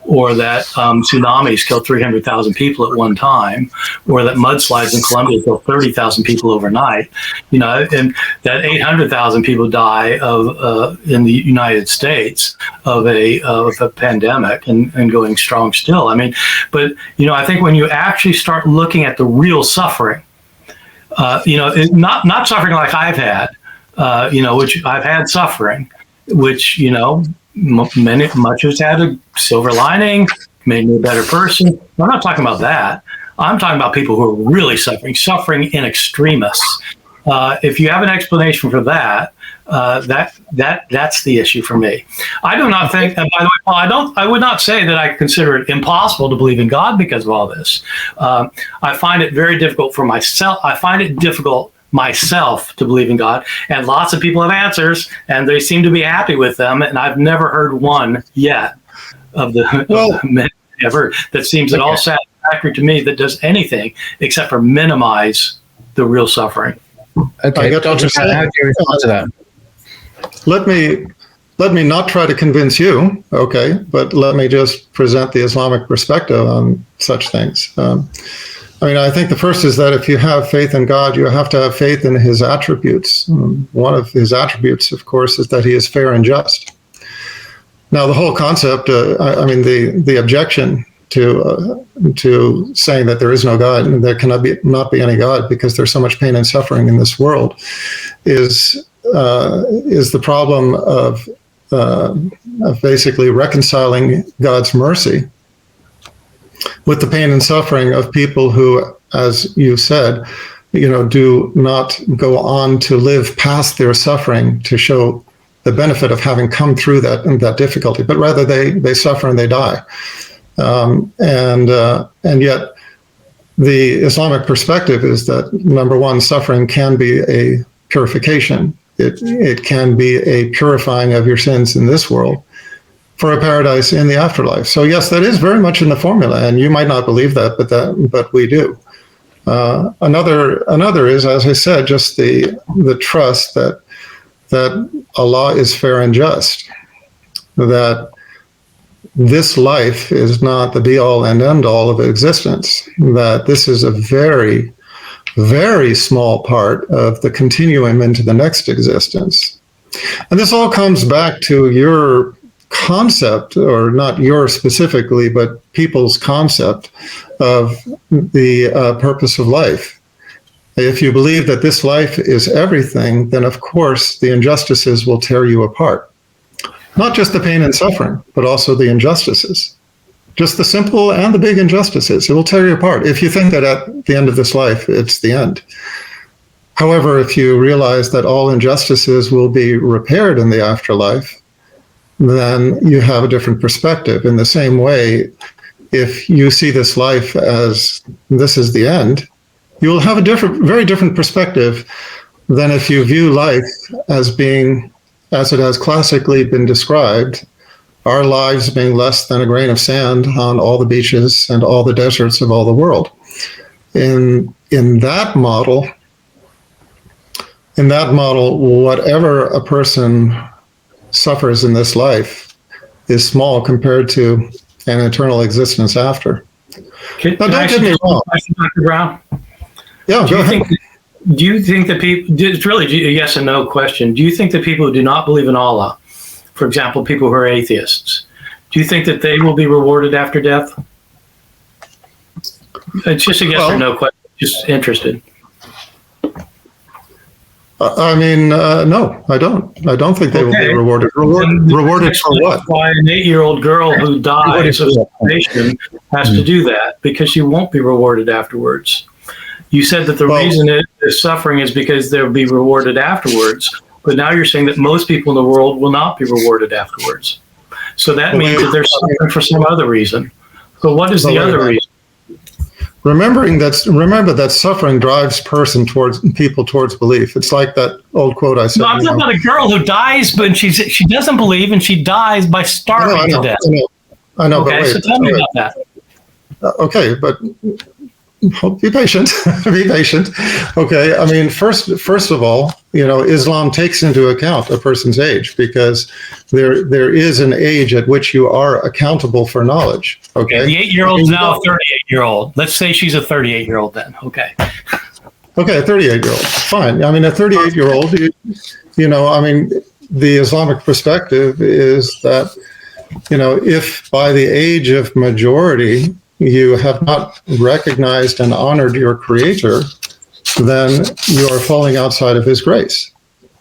or that tsunamis kill 300,000 people at one time, or that mudslides in Colombia kill 30,000 people overnight, and that 800,000 people die in the United States of a pandemic and going strong still. I think when you actually start looking at the real suffering, not suffering like I've had, which I've had suffering, which, much has had a silver lining, made me a better person. I'm not talking about that. I'm talking about people who are really suffering in extremis. If you have an explanation for that, that's the issue for me. I do not think, and by the way, Paul, I would not say that I consider it impossible to believe in God because of all this. I find it very difficult for myself. I find it difficult myself to believe in God, and lots of people have answers, and they seem to be happy with them. And I've never heard one yet of the many ever that seems at all satisfactory to me that does anything except for minimize the real suffering. Okay, Dr. How do you respond to that? Let me let me not try to convince you, okay, but let me just present the Islamic perspective on such things. I think the first is that if you have faith in God, you have to have faith in his attributes. One of his attributes, of course, is that he is fair and just. Now, the whole concept, the objection to saying that there is no God and there cannot be any God because there's so much pain and suffering in this world is the problem of basically reconciling God's mercy with the pain and suffering of people who, as you said, do not go on to live past their suffering to show the benefit of having come through that difficulty, but rather they suffer and they die. And yet the Islamic perspective is that, number one, suffering can be a purification. It can be a purifying of your sins in this world for a paradise in the afterlife. So yes, that is very much in the formula, and you might not believe that, but we do. Another is, as I said, just the trust that Allah is fair and just, that this life is not the be-all and end-all of existence, that this is a very, very small part of the continuum into the next existence. And this all comes back to your concept, or not yours specifically, but people's concept of the purpose of life. If you believe that this life is everything, then of course the injustices will tear you apart. Not just the pain and suffering, but also the injustices. Just the simple and the big injustices. It will tear you apart if you think that at the end of this life, it's the end. However, if you realize that all injustices will be repaired in the afterlife, then you have a different perspective. In the same way, if you see this life as this is the end, you will have a very different perspective than if you view life as being, as it has classically been described, our lives being less than a grain of sand on all the beaches and all the deserts of all the world. In that model, whatever a person suffers in this life is small compared to an eternal existence after. Now, don't get me wrong. Dr. Brown? Yeah, go ahead. Do you think that people, it's really a yes and no question. Do you think that people who do not believe in Allah, for example, people who are atheists, do you think that they will be rewarded after death? It's just a yes or no question, just interested. No, I don't. I don't think they will be rewarded. Rewarded for what? Why an 8-year-old girl who dies of starvation has to do that, because she won't be rewarded afterwards. You said that the reason it is suffering is because they'll be rewarded afterwards, but now you're saying that most people in the world will not be rewarded afterwards. So that means that they're suffering for some other reason. So what is the other reason? Remember that suffering drives people towards belief. It's like that old quote I said. No, I'm talking about a girl who dies, but she doesn't believe, and she dies by starving to death. I know. Okay, so tell me about that. Okay, but be patient. Be patient. Okay, I mean, first of all, Islam takes into account a person's age, because there is an age at which you are accountable for knowledge. Okay, the 8-year-old is now a 38-year-old. Let's say she's a 38-year-old then. Okay, a 38-year-old. Fine. I mean, a 38-year-old. The Islamic perspective is that, if by the age of majority you have not recognized and honored your Creator, then you are falling outside of His grace.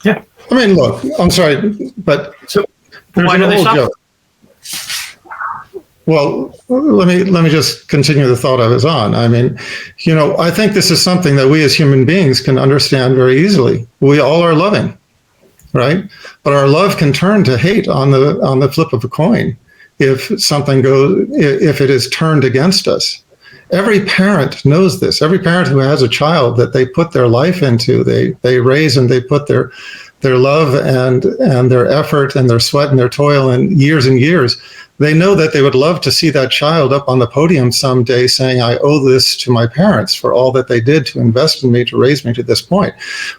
Yeah. I mean, look, I'm sorry, but so why do they stop? Well, let me just continue the thought I was on. I mean, I think this is something that we as human beings can understand very easily. We all are loving, right? But our love can turn to hate on the flip of a coin if it is turned against us. Every parent knows this. Every parent who has a child that they put their life into, they raise, and they put their love and their effort and their sweat and their toil and years, they know that they would love to see that child up on the podium someday saying, I owe this to my parents for all that they did to invest in me, to raise me to this point.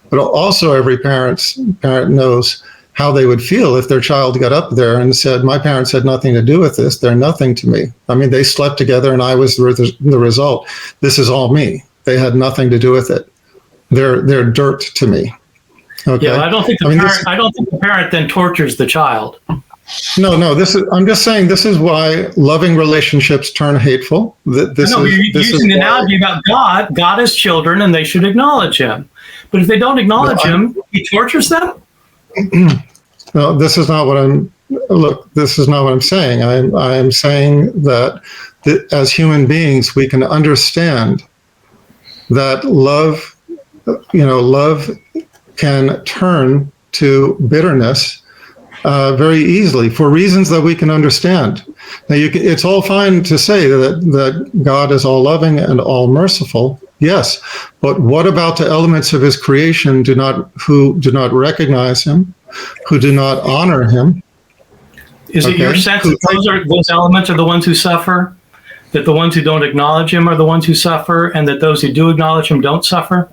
But also every parent knows how they would feel if their child got up there and said, my parents had nothing to do with this. They're nothing to me. I mean, they slept together and I was the result. This is all me. They had nothing to do with it. They're dirt to me. Okay. Yeah, I don't think the parent then tortures the child. No. I'm just saying this is why loving relationships turn hateful. You're using the analogy about God. God has children, and they should acknowledge Him. But if they don't acknowledge Him, He tortures them. No, this is not what I'm. Look, this is not what I'm saying. I'm saying that as human beings, we can understand that love can turn to bitterness very easily for reasons that we can understand. Now, it's all fine to say that God is all loving and all merciful. Yes, but what about the elements of His creation who do not recognize Him, who do not honor Him? Is it your sense that those elements are the ones who suffer? That the ones who don't acknowledge Him are the ones who suffer, and that those who do acknowledge Him don't suffer?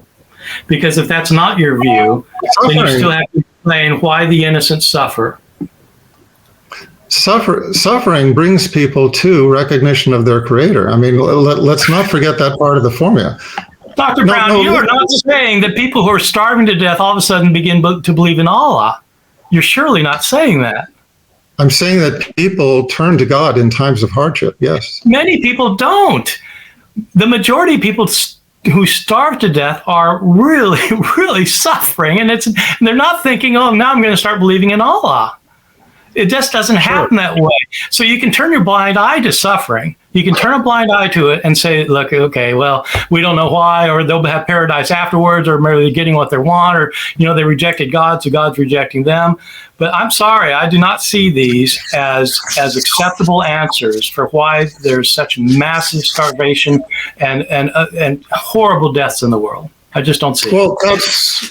Because if that's not your view, then you still have to explain why the innocent suffer. Suffering brings people to recognition of their Creator. I mean, let's not forget that part of the formula. Dr. Brown, you are not saying that people who are starving to death all of a sudden begin to believe in Allah. You're surely not saying that. I'm saying that people turn to God in times of hardship, yes. Many people don't. The majority of people who starve to death are really, really suffering, and they're not thinking, oh, now I'm going to start believing in Allah. It just doesn't happen that way. So you can turn your blind eye to suffering. You can turn a blind eye to it and say, look, okay, well, we don't know why, or they'll have paradise afterwards, or maybe they're getting what they want, or, they rejected God, so God's rejecting them. But I'm sorry, I do not see these as acceptable answers for why there's such massive starvation and horrible deaths in the world. I just don't see it. Well,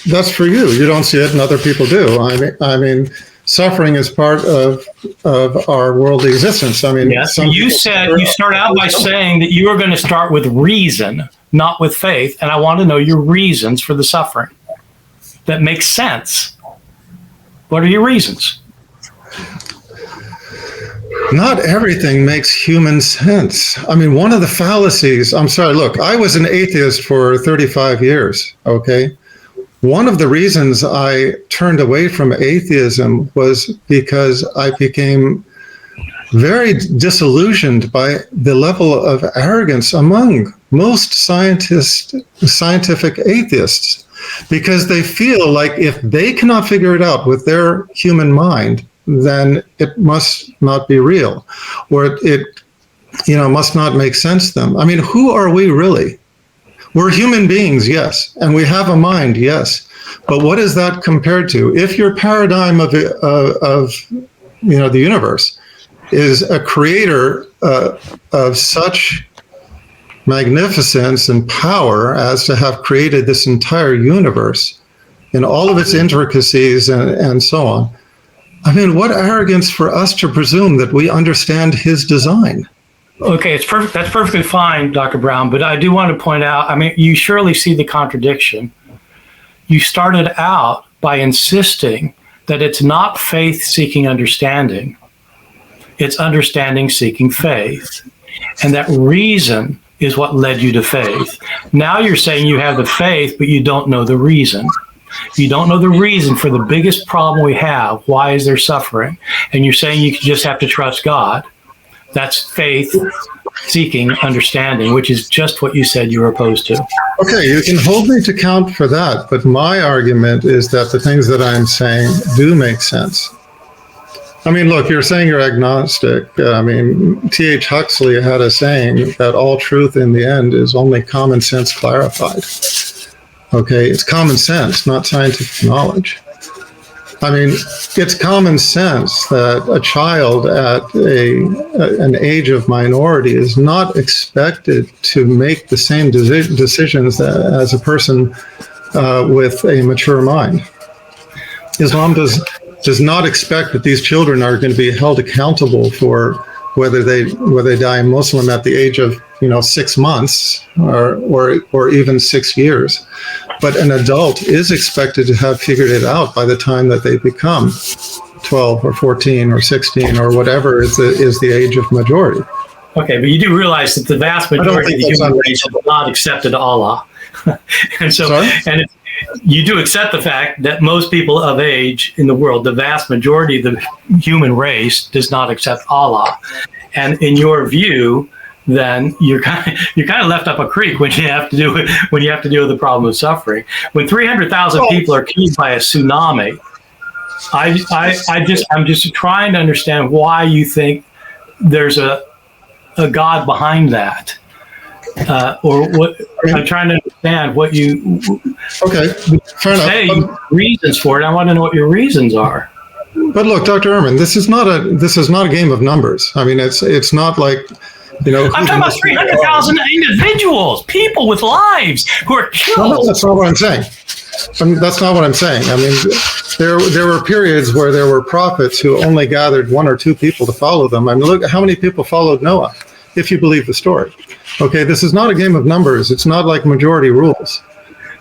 that's for you. You don't see it, and other people do. I mean, suffering is part of our worldly existence. I mean, yes. You start out by saying that you are going to start with reason, not with faith, and I want to know your reasons for the suffering. That makes sense. What are your reasons? Not everything makes human sense. I mean, one of the fallacies, I'm sorry, look, I was an atheist for 35 years, okay? One of the reasons I turned away from atheism was because I became very disillusioned by the level of arrogance among most scientific atheists, because they feel like if they cannot figure it out with their human mind, then it must not be real, or it must not make sense to them. I mean, who are we really? We're human beings, yes, and we have a mind, yes. But what is that compared to? If your paradigm of the universe is a creator of such magnificence and power as to have created this entire universe in all of its intricacies and so on, I mean, what arrogance for us to presume that we understand His design. Okay, it's perfect. That's perfectly fine, Dr. Brown. But I do want to point out, I mean, you surely see the contradiction. You started out by insisting that it's not faith seeking understanding. It's understanding seeking faith. And that reason is what led you to faith. Now you're saying you have the faith, but you don't know the reason. You don't know the reason for the biggest problem we have. Why is there suffering? And you're saying you just have to trust God. That's faith seeking understanding, which is just what you said you were opposed to. Okay, you can hold me to account for that, but my argument is that the things that I'm saying do make sense. I mean, look, you're saying you're agnostic. I mean, T.H. Huxley had a saying that all truth in the end is only common sense clarified. Okay, it's common sense, not scientific knowledge. I mean, it's common sense that a child at an age of minority is not expected to make the same decisions as a person with a mature mind. Islam does not expect that these children are going to be held accountable for whether they die Muslim at the age of 6 months or even 6 years. But an adult is expected to have figured it out by the time that they become 12 or 14 or 16 or whatever is the age of majority. Okay, but you do realize that the vast majority of the human race have not accepted Allah. And so, Sorry? and you do accept the fact that most people of age in the world, the vast majority of the human race, does not accept Allah. And in your view, then you're kind of left up a creek when you have to deal with the problem of suffering. When 300,000 people are killed by a tsunami, I'm just trying to understand why you think there's a God behind that. Or what I'm trying to understand what you fair say enough. reasons for it. I want to know what your reasons are. But look, Dr. Ehrman, this is not a game of numbers. I mean, it's not like, you know. I'm talking about 300,000 individuals, people with lives who are killed. No, that's not what I'm saying. That's not what I'm saying. I mean, there were periods where there were prophets who only gathered one or two people to follow them. I mean, look how many people followed Noah, if you believe the story. Okay, this is not a game of numbers. It's not like majority rules.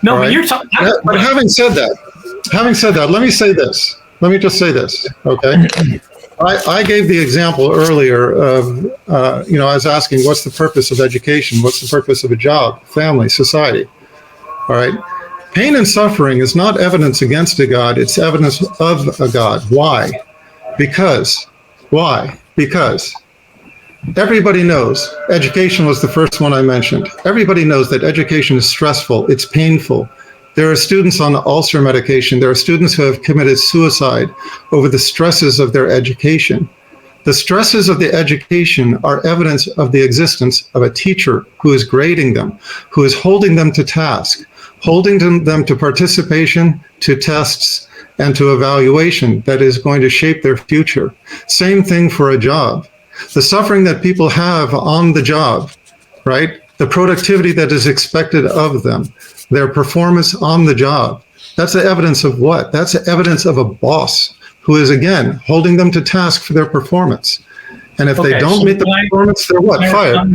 No, right? but you're talking. But having said that, let me say this. Let me just say this, okay? I gave the example earlier of, I was asking, what's the purpose of education? What's the purpose of a job, family, society? All right? Pain and suffering is not evidence against a God, it's evidence of a God. Why? Why? Because everybody knows, education was the first one I mentioned. Everybody knows that education is stressful, it's painful. There are students on ulcer medication. There are students who have committed suicide over the stresses of their education. The stresses of the education are evidence of the existence of a teacher who is grading them, who is holding them to task, holding them to participation, to tests, and to evaluation that is going to shape their future. Same thing for a job. The suffering that people have on the job, right? The productivity that is expected of them, their performance on the job. That's the evidence of what? That's the evidence of a boss who is, again, holding them to task for their performance. And if they don't meet the performance, they're what? Fired.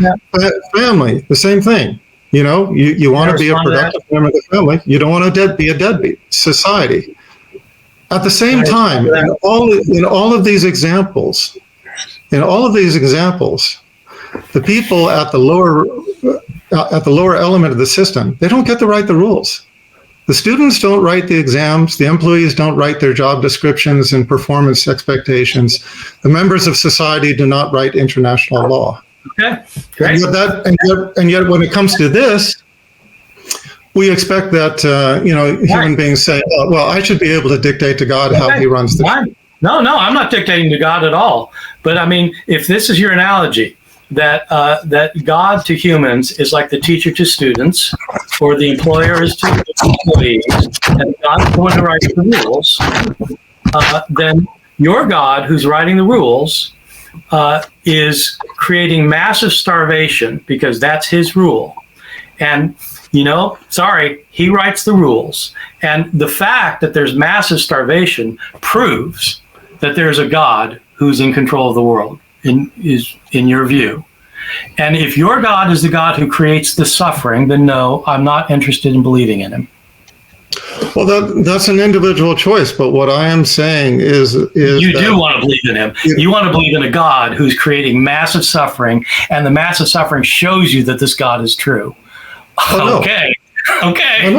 Family, the same thing. You know, you want to be a productive member of the family. You don't want to be a deadbeat. Society. At the same time, in all of these examples, the people at the lower element of the system, they don't get to write the rules. The students don't write the exams. The employees don't write their job descriptions and performance expectations. The members of society do not write international law. Okay, great. And yet when it comes to this, we expect that, human beings say, oh, well, I should be able to dictate to God how he runs the show. No, I'm not dictating to God at all. But I mean, if this is your analogy, that God to humans is like the teacher to students, or the employer is to employees, and God's the one who writes the rules, then your God, who's writing the rules, is creating massive starvation because that's his rule. And, he writes the rules. And the fact that there's massive starvation proves that there's a God who's in control of the world, in your view. And if your God is the God who creates the suffering, then no, I'm not interested in believing in him. Well, that's an individual choice. But what I am saying is you do want to believe in him. You want to believe in a God who's creating massive suffering, and the massive suffering shows you that this God is true. Oh, okay. No. Okay. No,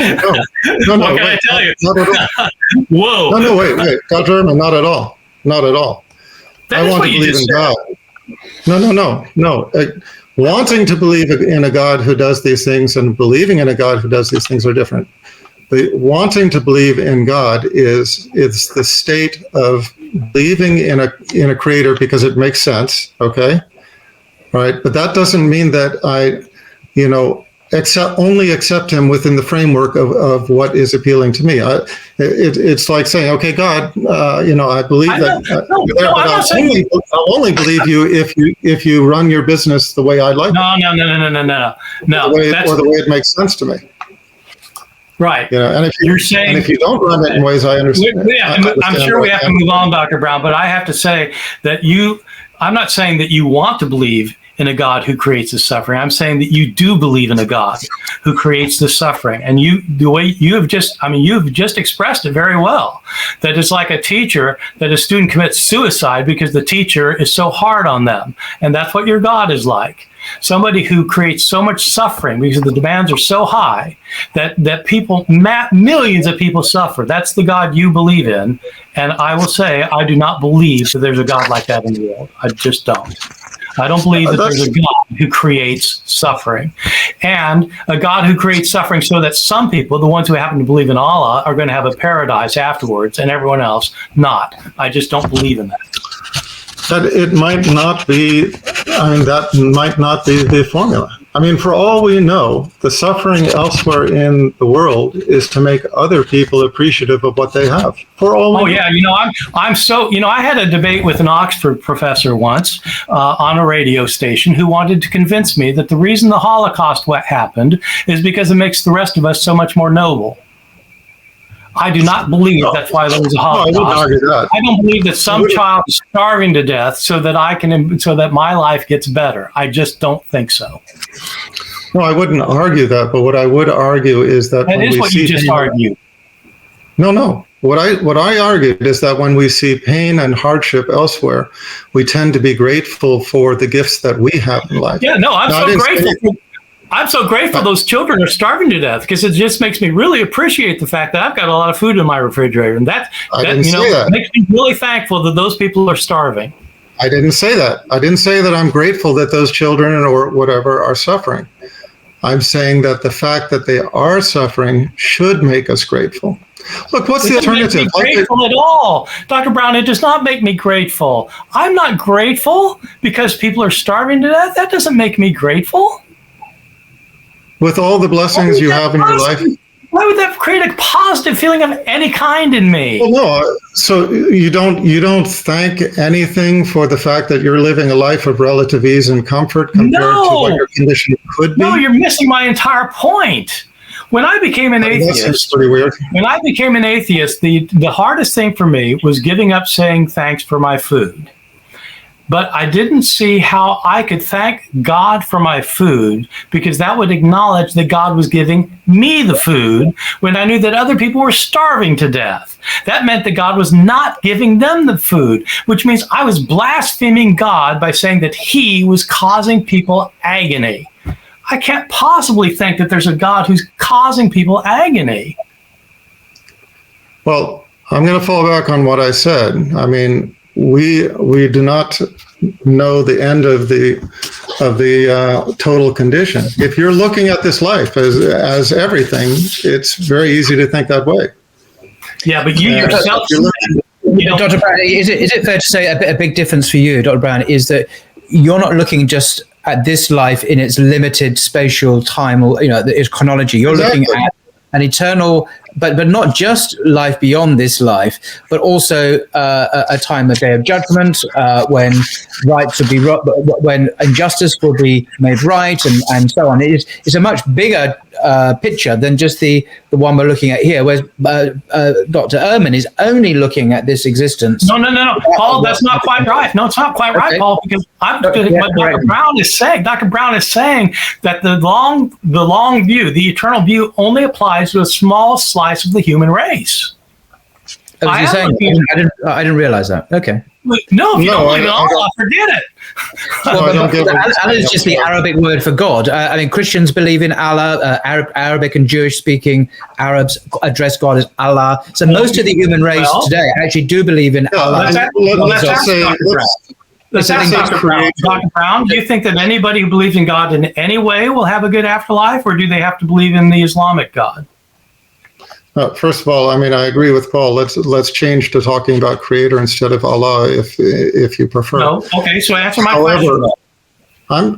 what can I tell you? Not at all. Whoa. No, wait. Dr. Ehrman, not at all. Not at all. That I want to believe in God. No. Wanting to believe in a God who does these things and believing in a God who does these things are different. The wanting to believe in God is the state of believing in a creator because it makes sense, okay? All right, but that doesn't mean that I, only accept him within the framework of what is appealing to me. It's like saying, okay, God, I believe I'll only believe you if you run your business the way I like. No. Or the way it makes sense to me. Right. And if you don't run it in ways I understand. I'm sure we have to move on, Dr. Brown, but I have to say that I'm not saying that you want to believe in a God who creates the suffering. I'm saying that you do believe in a God who creates the suffering. And you've just expressed it very well, that it's like a teacher, that a student commits suicide because the teacher is so hard on them. And that's what your God is like. Somebody who creates so much suffering because the demands are so high that millions of people suffer. That's the God you believe in. And I will say, I do not believe that there's a God like that in the world. I just don't. I don't believe that there's a God who creates suffering. And a God who creates suffering so that some people, the ones who happen to believe in Allah, are going to have a paradise afterwards and everyone else not. I just don't believe in that. That it might not be, that might not be the formula. For all we know, the suffering elsewhere in the world is to make other people appreciative of what they have. For all we know. Yeah, I'm so, I had a debate with an Oxford professor once on a radio station who wanted to convince me that the reason the Holocaust happened is because it makes the rest of us so much more noble. I do not believe that's why there was a Holocaust. No, I wouldn't argue that. I don't believe that some child is starving to death so that my life gets better. I just don't think so. No, I wouldn't argue that. But what I would argue is that that is what you just argued. No. What I argued is that when we see pain and hardship elsewhere, we tend to be grateful for the gifts that we have in life. Yeah, no, I'm so grateful those children are starving to death, because it just makes me really appreciate the fact that I've got a lot of food in my refrigerator, and that makes me really thankful that those people are starving. I didn't say that. I didn't say that I'm grateful that those children or whatever are suffering. I'm saying that the fact that they are suffering should make us grateful. Look, what's the alternative? It doesn't make me grateful at all. Dr. Brown, it does not make me grateful. I'm not grateful because people are starving to death. That doesn't make me grateful. With all the blessings you have in your life? Why would that create a positive feeling of any kind in me? Well, no. So you don't thank anything for the fact that you're living a life of relative ease and comfort compared to what your condition could be? No, you're missing my entire point. When I became an atheist, that's pretty weird. When I became an atheist, the hardest thing for me was giving up saying thanks for my food. But I didn't see how I could thank God for my food, because that would acknowledge that God was giving me the food when I knew that other people were starving to death. That meant that God was not giving them the food, which means I was blaspheming God by saying that he was causing people agony. I can't possibly think that there's a God who's causing people agony. Well, I'm going to fall back on what I said. We do not know the end of the total condition. If you're looking at this life as everything, it's very easy to think that way. Yeah, but you yourself, Dr. Brown, is it fair to say a big difference for you, Dr. Brown, is that you're not looking just at this life in its limited spatial time, or its chronology. You're looking at an eternal, but not just life beyond this life, but also a time, a day of judgment, when rights will be, when injustice will be made right, and so on. It's a much bigger picture than just the one we're looking at here, whereas Dr. Ehrman is only looking at this existence. No, Paul, that's not quite right. No, it's not quite right, Paul, because what Dr. Brown is saying. Dr. Brown is saying that the long view, the eternal view, only applies to a small slice of the human race. I didn't realize that. Okay. No, if you don't believe in Allah, forget it. Allah is just the Arabic word for God. Christians believe in Allah. Arabic and Jewish-speaking Arabs address God as Allah. So most of the human race today actually do believe in Allah. Let's ask Dr. Brown. Dr. Brown, do you think that anybody who believes in God in any way will have a good afterlife, or do they have to believe in the Islamic God? First of all, I agree with Paul. Let's change to talking about Creator instead of Allah, if you prefer. No, okay. So answer my question.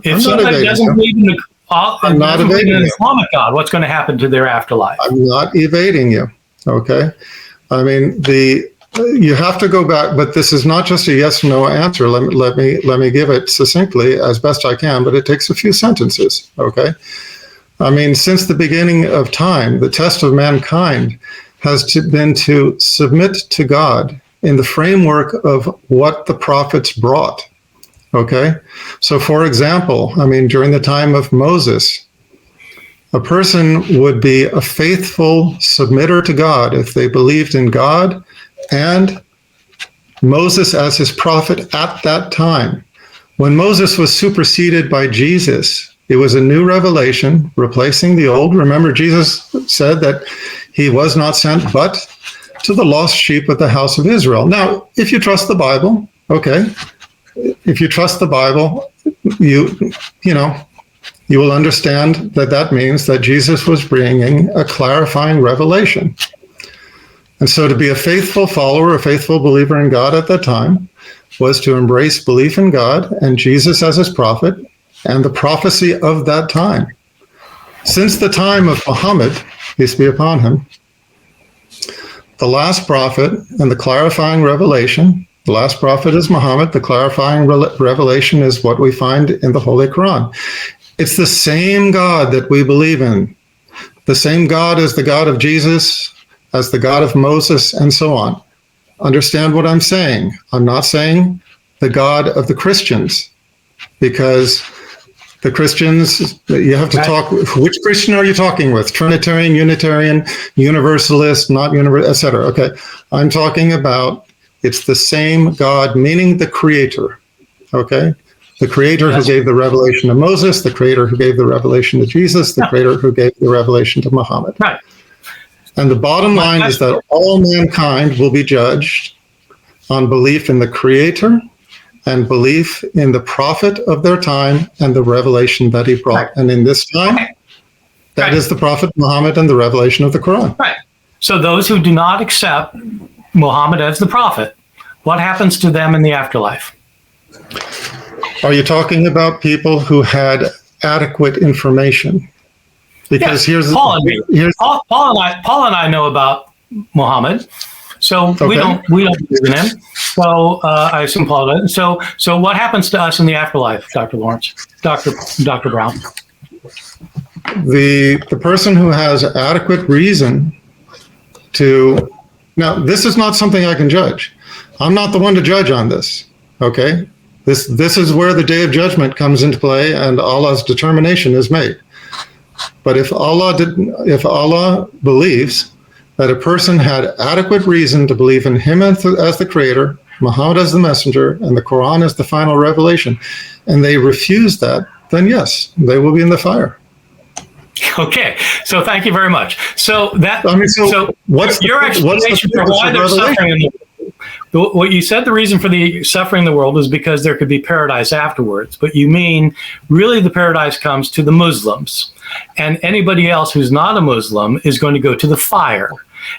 If somebody doesn't believe in the Islamic God, what's going to happen to their afterlife? I'm not evading you. Okay. You have to go back, but this is not just a yes or no answer. Let me give it succinctly as best I can, but it takes a few sentences. Okay. Since the beginning of time, the test of mankind has been to submit to God in the framework of what the prophets brought. Okay? So, for example, during the time of Moses, a person would be a faithful submitter to God if they believed in God and Moses as his prophet at that time. When Moses was superseded by Jesus, it was a new revelation replacing the old. Remember, Jesus said that he was not sent but to the lost sheep of the house of Israel. Now, if you trust the Bible, okay, if you trust the Bible, you will understand that that means that Jesus was bringing a clarifying revelation. And so to be a faithful follower, a faithful believer in God at that time, was to embrace belief in God and Jesus as his prophet and the prophecy of that time. Since the time of Muhammad, peace be upon him, the last prophet and the clarifying revelation, the last prophet is Muhammad, the clarifying revelation is what we find in the Holy Quran. It's the same God that we believe in. The same God as the God of Jesus, as the God of Moses, and so on. Understand what I'm saying. I'm not saying the God of the Christians, because the Christians, you have to talk, which Christian are you talking with? Trinitarian, Unitarian, Universalist, not universalist, etc. Okay, I'm talking about, it's the same God, meaning the Creator, okay? The Creator who gave the revelation to Moses, the Creator who gave the revelation to Jesus, the Creator who gave the revelation to Muhammad. Right. And the bottom line is that all mankind will be judged on belief in the Creator and belief in the prophet of their time and the revelation that he brought. Right. And in this time, that is the prophet Muhammad and the revelation of the Quran. Right. So those who do not accept Muhammad as the prophet, what happens to them in the afterlife? Are you talking about people who had adequate information? Because here's Paul and I know about Muhammad, so we don't believe in him. So I assume Paul does. So what happens to us in the afterlife, Dr. Lawrence, Dr. Brown? The person who has adequate reason to, now this is not something I can judge. I'm not the one to judge on this. Okay, this is where the day of judgment comes into play, and Allah's determination is made. But if Allah believes that a person had adequate reason to believe in him as the creator, Muhammad as the messenger, and the Quran as the final revelation, and they refuse that, then yes, they will be in the fire. Okay, so thank you very much. So that what's your explanation for why there's suffering in the world? What you said, the reason for the suffering in the world is because there could be paradise afterwards. But you mean really the paradise comes to the Muslims, and anybody else who's not a Muslim is going to go to the fire.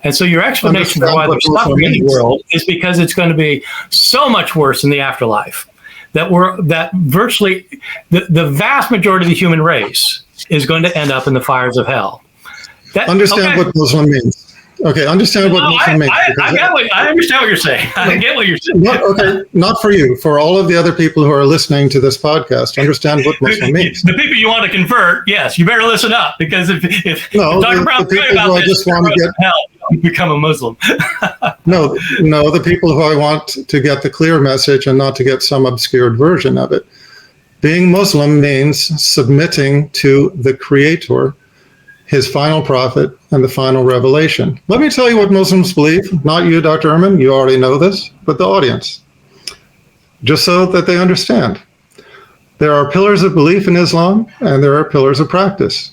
And so your explanation for why there's suffering in the world is because it's going to be so much worse in the afterlife that virtually the vast majority of the human race is going to end up in the fires of hell. Understand what Muslim means. Okay, understand what Muslim means. I understand what you're saying. I get what you're saying. Not for you. For all of the other people who are listening to this podcast, understand what Muslim means. The people you want to convert, yes, you better listen up, because if Dr. Brown tell you about this, you become a Muslim. No, the people who I want to get the clear message and not to get some obscured version of it. Being Muslim means submitting to the Creator, his final prophet, and the final revelation. Let me tell you what Muslims believe. Not you, Dr. Ehrman, you already know this, but the audience, just so that they understand. There are pillars of belief in Islam, and there are pillars of practice.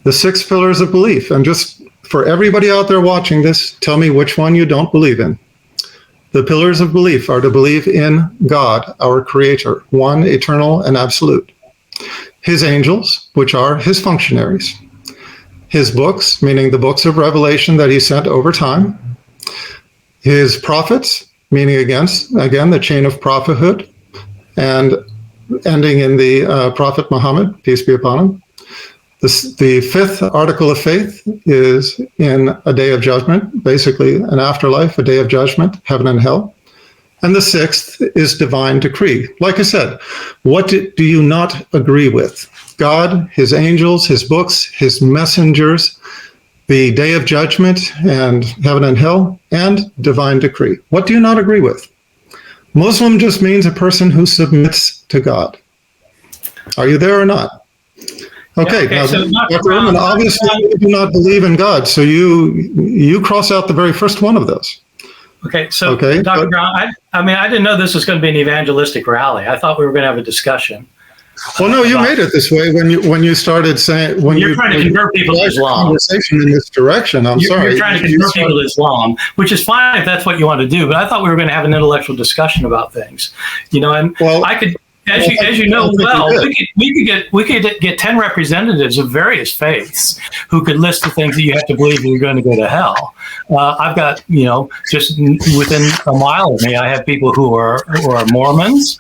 The 6 pillars of belief, and just for everybody out there watching this, tell me which one you don't believe in. The pillars of belief are to believe in God, our Creator, one, eternal, and absolute. His angels, which are his functionaries. His books, meaning the books of revelation that he sent over time. His prophets, meaning again the chain of prophethood, and ending in the Prophet Muhammad, peace be upon him. The 5th article of faith is in a day of judgment, basically an afterlife, a day of judgment, heaven and hell. And the 6th is divine decree. Like I said, what do you not agree with? God, his angels, his books, his messengers, the day of judgment and heaven and hell, and divine decree. What do you not agree with? Muslim just means a person who submits to God. Are you there or not? Okay, now, so Dr. Ehrman, obviously you do not believe in God, so you cross out the very first one of those. Okay, so Dr. Brown, I didn't know this was going to be an evangelistic rally. I thought we were going to have a discussion. Well, no, you made it this way when you started saying you're trying to convert people to Islam. Conversation in this direction. I'm sorry. You're trying to convert people to Islam, which is fine if that's what you want to do. But I thought we were going to have an intellectual discussion about things, and I could. As you know well, we could get 10 representatives of various faiths who could list the things that you have to believe you're going to go to hell. I've got, just within a mile of me, I have people who are Mormons,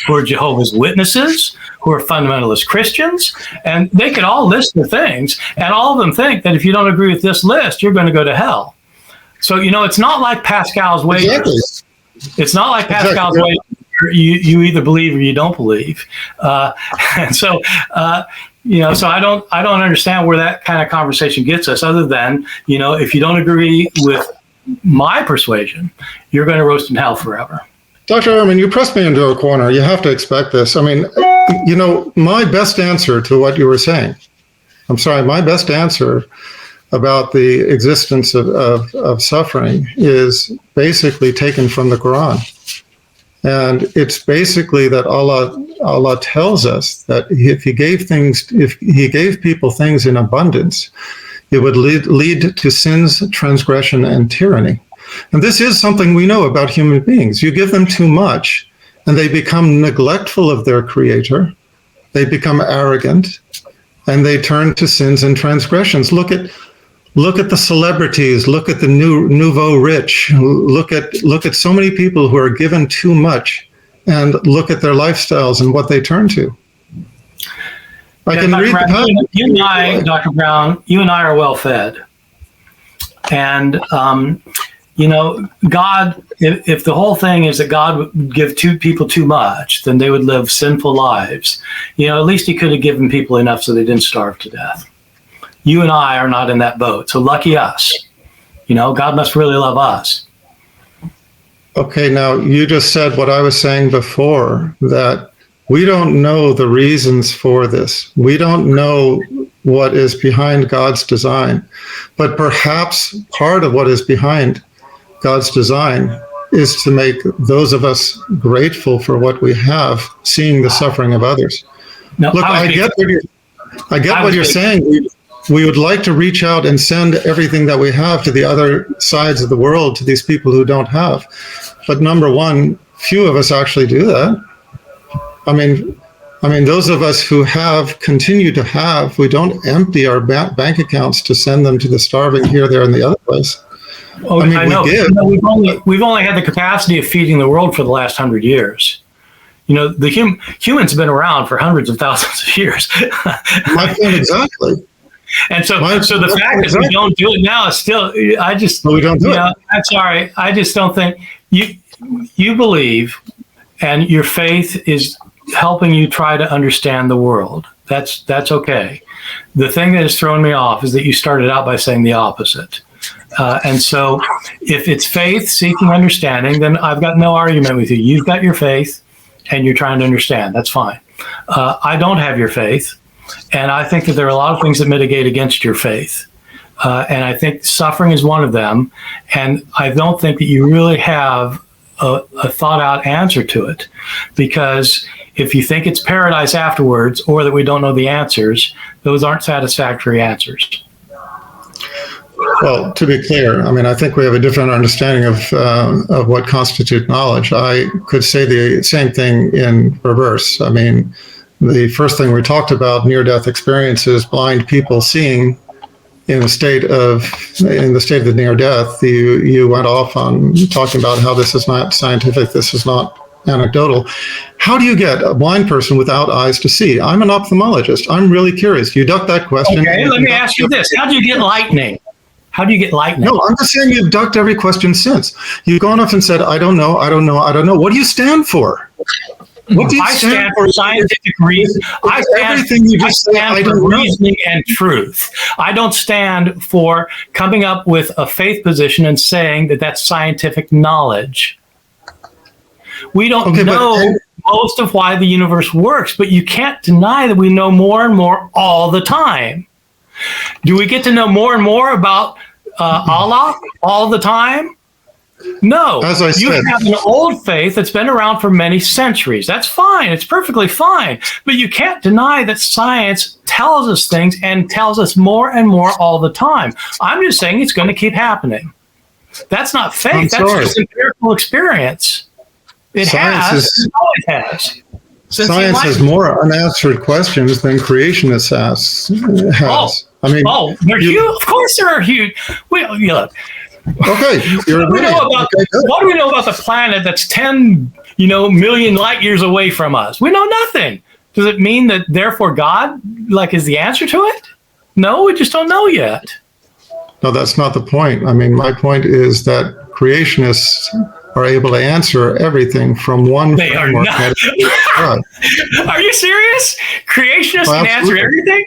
who are Jehovah's Witnesses, who are fundamentalist Christians, and they could all list the things, and all of them think that if you don't agree with this list, you're going to go to hell. So, it's not like Pascal's wager. Exactly. It's not like Pascal's wager. You either believe or you don't believe, and so so I don't understand where that kind of conversation gets us. Other than if you don't agree with my persuasion, you're going to roast in hell forever. Dr. Ehrman, you pressed me into a corner. You have to expect this. I mean, my best answer to what you were saying. My best answer about the existence of suffering is basically taken from the Quran. And it's basically that Allah tells us that if He gave people things in abundance, it would lead to sins, transgression, and tyranny. And this is something we know about human beings. You give them too much, and they become neglectful of their Creator. They become arrogant, and they turn to sins and transgressions. Look at the celebrities, look at the nouveau rich, look at so many people who are given too much, and look at their lifestyles and what they turn to. I can read the Bible. You and I, Dr. Brown, are well fed. And, God, if the whole thing is that God would give people too much, then they would live sinful lives. At least He could have given people enough so they didn't starve to death. You and I are not in that boat. So lucky us. God must really love us. Okay, now you just said what I was saying before, that we don't know the reasons for this. We don't know what is behind God's design. But perhaps part of what is behind God's design is to make those of us grateful for what we have, seeing the suffering of others. No, look, I get what you're saying. We would like to reach out and send everything that we have to the other sides of the world, to these people who don't have. But number one, few of us actually do that. I mean, those of us who continue to have, we don't empty our bank accounts to send them to the starving here, there, and the other place. Oh, I know. We've only had the capacity of feeding the world for the last 100 years. The humans have been around for hundreds of thousands of years. My point exactly. And so the fact that we don't do it now is still, we don't do it. I'm sorry. I just don't think you believe, and your faith is helping you try to understand the world. That's okay. The thing that has thrown me off is that you started out by saying the opposite. And so if it's faith seeking understanding, then I've got no argument with you. You've got your faith and you're trying to understand. That's fine. I don't have your faith. And I think that there are a lot of things that mitigate against your faith. And I think suffering is one of them. And I don't think that you really have a thought out answer to it. Because if you think it's paradise afterwards, or that we don't know the answers, those aren't satisfactory answers. Well, to be clear, I think we have a different understanding of what constitutes knowledge. I could say the same thing in reverse. The first thing we talked about, near-death experiences, blind people seeing in the state of the near-death. You went off on talking about how this is not scientific, this is not anecdotal. How do you get a blind person without eyes to see? I'm an ophthalmologist. I'm really curious. You ducked that question. Okay, let me ask you this. How do you get lightning? How do you get lightning? No, I'm just saying you've ducked every question since. You've gone off and said, I don't know. What do you stand for? What do you stand for? Scientific reason. I stand for reasoning and truth. I don't stand for coming up with a faith position and saying that that's scientific knowledge. We don't Okay, know most of why the universe works, but you can't deny that we know more and more all the time. Do we get to know more and more about Allah all the time? No. As I You said, have an old faith that's been around for many centuries. That's fine. It's perfectly fine. But you can't deny that science tells us things and tells us more and more all the time. I'm just saying it's going to keep happening. That's not faith. That's just empirical experience. It has. It has. Science has more unanswered questions than creationists has. I mean, they're huge. Of course, there are huge. Look. Okay, what do we know about the planet that's 10, million light years away from us? We know nothing. Does it mean that therefore God, is the answer to it? No, we just don't know yet. No, that's not the point. I mean, my point is that creationists are able to answer everything from one framework. Are you serious? Creationists can answer everything?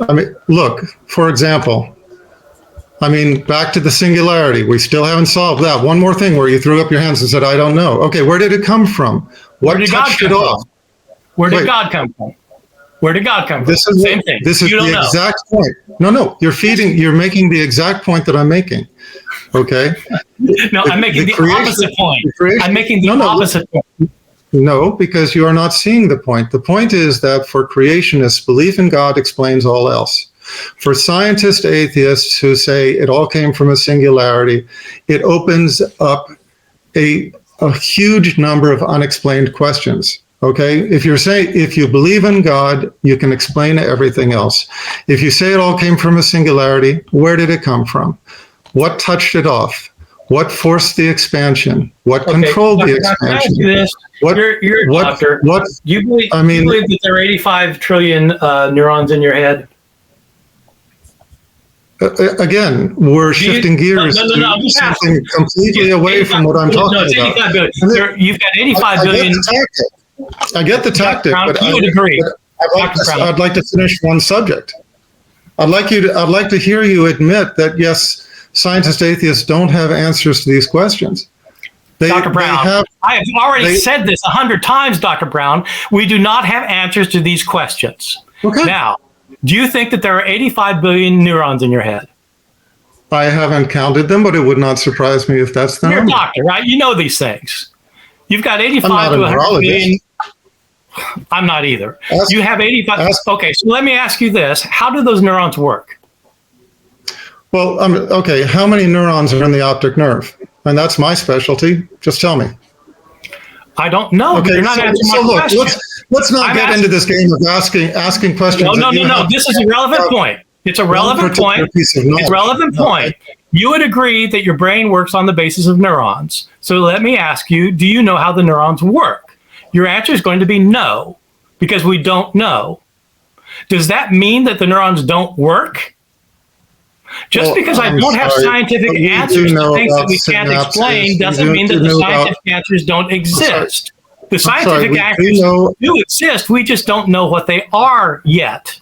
I mean, look, for example, back to the singularity. We still haven't solved that. One more thing where you threw up your hands and said, I don't know. Okay, where did it come from? What touched it off? Where did God come from? Where did God come from? Same thing. This is the exact point. No, you're making the exact point that I'm making. Okay? No, I'm making the opposite point. I'm making the opposite point. No, because you are not seeing the point. The point is that for creationists, belief in God explains all else. For scientist atheists who say it all came from a singularity, it opens up a huge number of unexplained questions. Okay, if you believe in God, you can explain everything else. If you say it all came from a singularity, where did it come from? What touched it off? What forced the expansion? What controlled the expansion? You're a doctor. Do you believe that there are 85 trillion neurons in your head? Again, we're shifting gears to something completely away from what I'm talking about. 85 billion. You've got 85 billion. I get the tactic, but you would agree. I'd like to finish one subject. I'd like to hear you admit that yes, scientist atheists don't have answers to these questions. Dr. Brown, I have already said this 100 times, Dr. Brown. We do not have answers to these questions. Okay. Now, do you think that there are 85 billion neurons in your head? I haven't counted them, but it would not surprise me if that's the number. You're a doctor, right? You know these things. You've got 85 to 100 billion. I'm not either. You have 85. Okay, so let me ask you this. How do those neurons work? Well, okay, how many neurons are in the optic nerve? And that's my specialty. Just tell me. I don't know. Okay, you're not answering my question. Let's not get into this game of asking questions. No. This is a relevant point. It's a relevant point. It's a relevant point. You would agree that your brain works on the basis of neurons. So let me ask you, do you know how the neurons work? Your answer is going to be no, because we don't know. Does that mean that the neurons don't work? Just because I don't have scientific answers to things that we can't explain doesn't mean that the scientific answers don't exist. The scientific answers do exist. We just don't know what they are yet.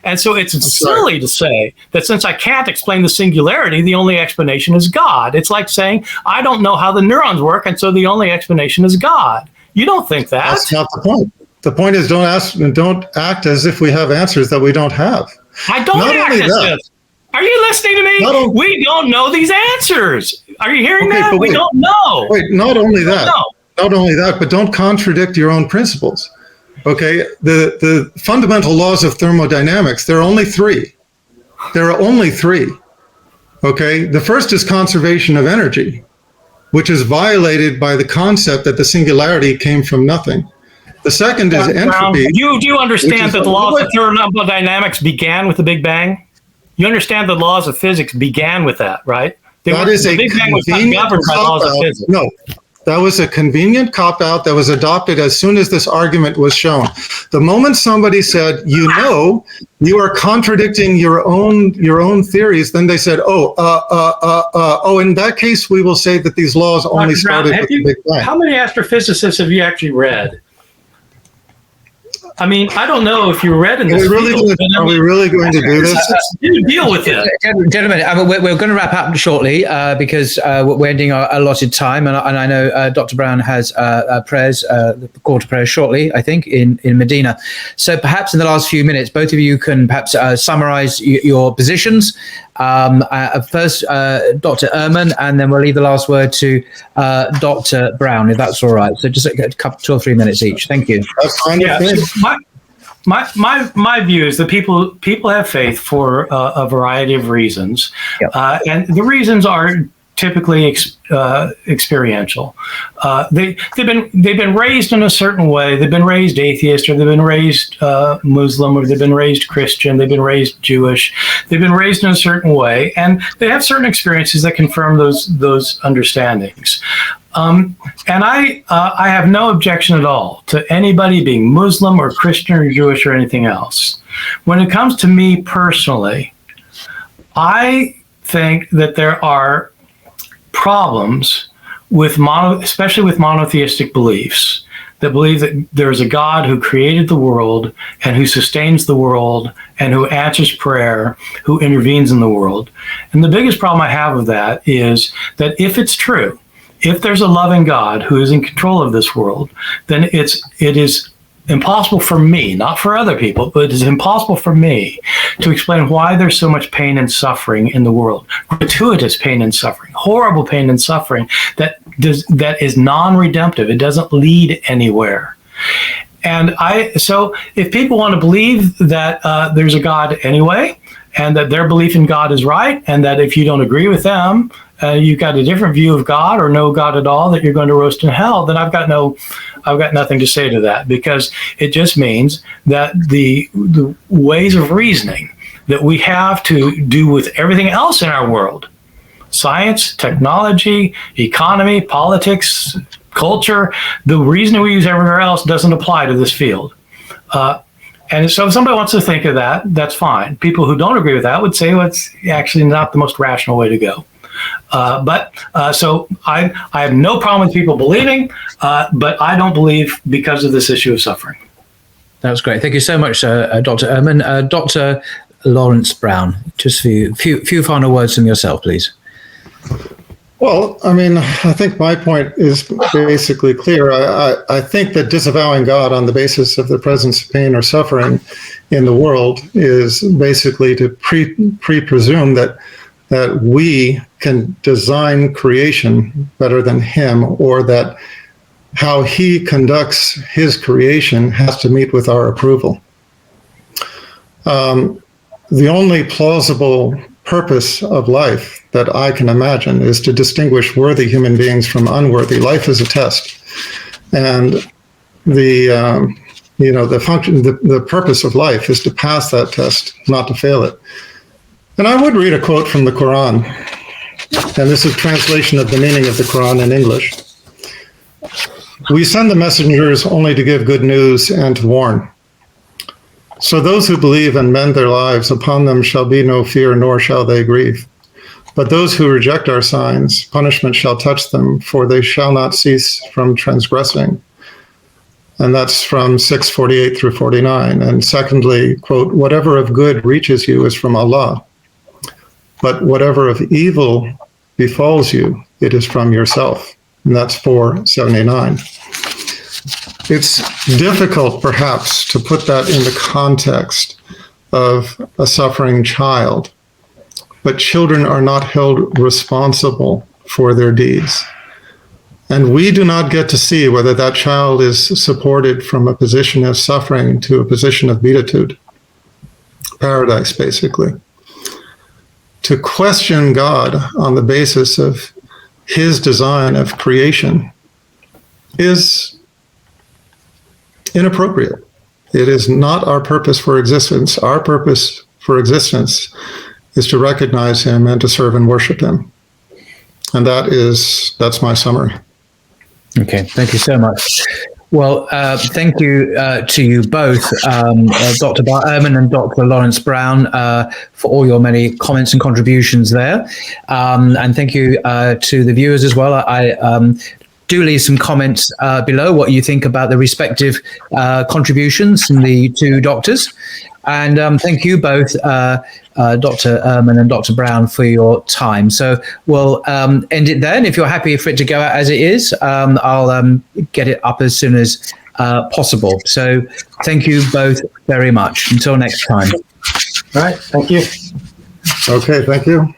And so it's silly to say that since I can't explain the singularity, the only explanation is God. It's like saying, I don't know how the neurons work, and so the only explanation is God. You don't think that. That's not the point. The point is don't act as if we have answers that we don't have. I don't act as if. Are you listening to me? We don't know these answers. Are you hearing that? We don't know. Wait, not only that, but don't contradict your own principles. Okay, the fundamental laws of thermodynamics, there are only three. Okay, the first is conservation of energy, which is violated by the concept that the singularity came from nothing. The second is entropy. Do you understand that the laws of thermodynamics began with the Big Bang? You understand the laws of physics began with that, right? The Big Bang was not governed by laws of physics. No, that was a convenient cop-out that was adopted as soon as this argument was shown. The moment somebody said, you are contradicting your own theories, then they said, in that case, we will say that these laws only started with the Big Bang. How many astrophysicists have you actually read? I mean, I don't know if you're read in this Are we really going to do this? Deal with it. Gentlemen, we're going to wrap up shortly because we're ending our allotted time, and I know Dr. Brown has prayers, the call to prayer shortly, I think, in Medina. So perhaps in the last few minutes, both of you can perhaps summarize your positions. First, Dr. Ehrman, and then we'll leave the last word to Dr. Brown, if that's all right. So just a couple, 2 or 3 minutes each. Thank you. That's fine. Yeah. My view is that people have faith for a variety of reasons, Yep. And the reasons are typically experiential. They've been raised in a certain way. They've been raised atheist, or they've been raised Muslim, or they've been raised Christian. They've been raised Jewish. They've been raised in a certain way, and they have certain experiences that confirm those understandings. And I have no objection at all to anybody being Muslim or Christian or Jewish or anything else. When it comes to me personally, I think that there are problems with especially with monotheistic beliefs that believe that there's a God who created the world and who sustains the world and who answers prayer, who intervenes in the world. And the biggest problem I have with that is that if it's true, if there's a loving God who is in control of this world, then it is impossible for me, not for other people, but it is impossible for me to explain why there's so much pain and suffering in the world. Gratuitous pain and suffering, horrible pain and suffering that is non-redemptive. It doesn't lead anywhere. And so if people want to believe that there's a God anyway, and that their belief in God is right, and that if you don't agree with them, you've got a different view of God or no God at all, that you're going to roast in hell, then I've got nothing to say to that, because it just means that the ways of reasoning that we have to do with everything else in our world, science, technology, economy, politics, culture, the reasoning we use everywhere else doesn't apply to this field. And so if somebody wants to think of that, that's fine. People who don't agree with that would say, well, it's actually not the most rational way to go. So I have no problem with people believing, but I don't believe because of this issue of suffering. That was great. Thank you so much, Dr. Ehrman. Dr. Lawrence Brown, just a few final words from yourself, please. Well, I mean, I think my point is basically clear. I think that disavowing God on the basis of the presence of pain or suffering in the world is basically to presume that we can design creation better than him, or that how he conducts his creation has to meet with our approval. The only plausible purpose of life that I can imagine is to distinguish worthy human beings from unworthy. Life is a test, and the purpose of life is to pass that test, not to fail it. And I would read a quote from the Quran, and this is a translation of the meaning of the Quran in English. We send the messengers only to give good news and to warn. So those who believe and mend their lives, upon them shall be no fear, nor shall they grieve. But those who reject our signs, punishment shall touch them, for they shall not cease from transgressing. And that's from 6:48 through 49. And secondly, quote, whatever of good reaches you is from Allah, but whatever of evil befalls you, it is from yourself. And that's 479. It's difficult, perhaps, to put that in the context of a suffering child, but children are not held responsible for their deeds. And we do not get to see whether that child is supported from a position of suffering to a position of beatitude, paradise, basically. To question God on the basis of his design of creation is inappropriate. It is not our purpose for existence. Our purpose for existence is to recognize him and to serve and worship him. And that's my summary. Okay, thank you so much. Well, thank you to you both, Dr. Bart Ehrman and Dr. Lawrence Brown, for all your many comments and contributions there. And thank you to the viewers as well. do leave some comments below what you think about the respective contributions from the two doctors. And thank you both, Dr. Ehrman and Dr. Brown, for your time. So we'll end it there. And if you're happy for it to go out as it is, I'll get it up as soon as possible. So thank you both very much. Until next time. All right. Thank you. Okay, thank you.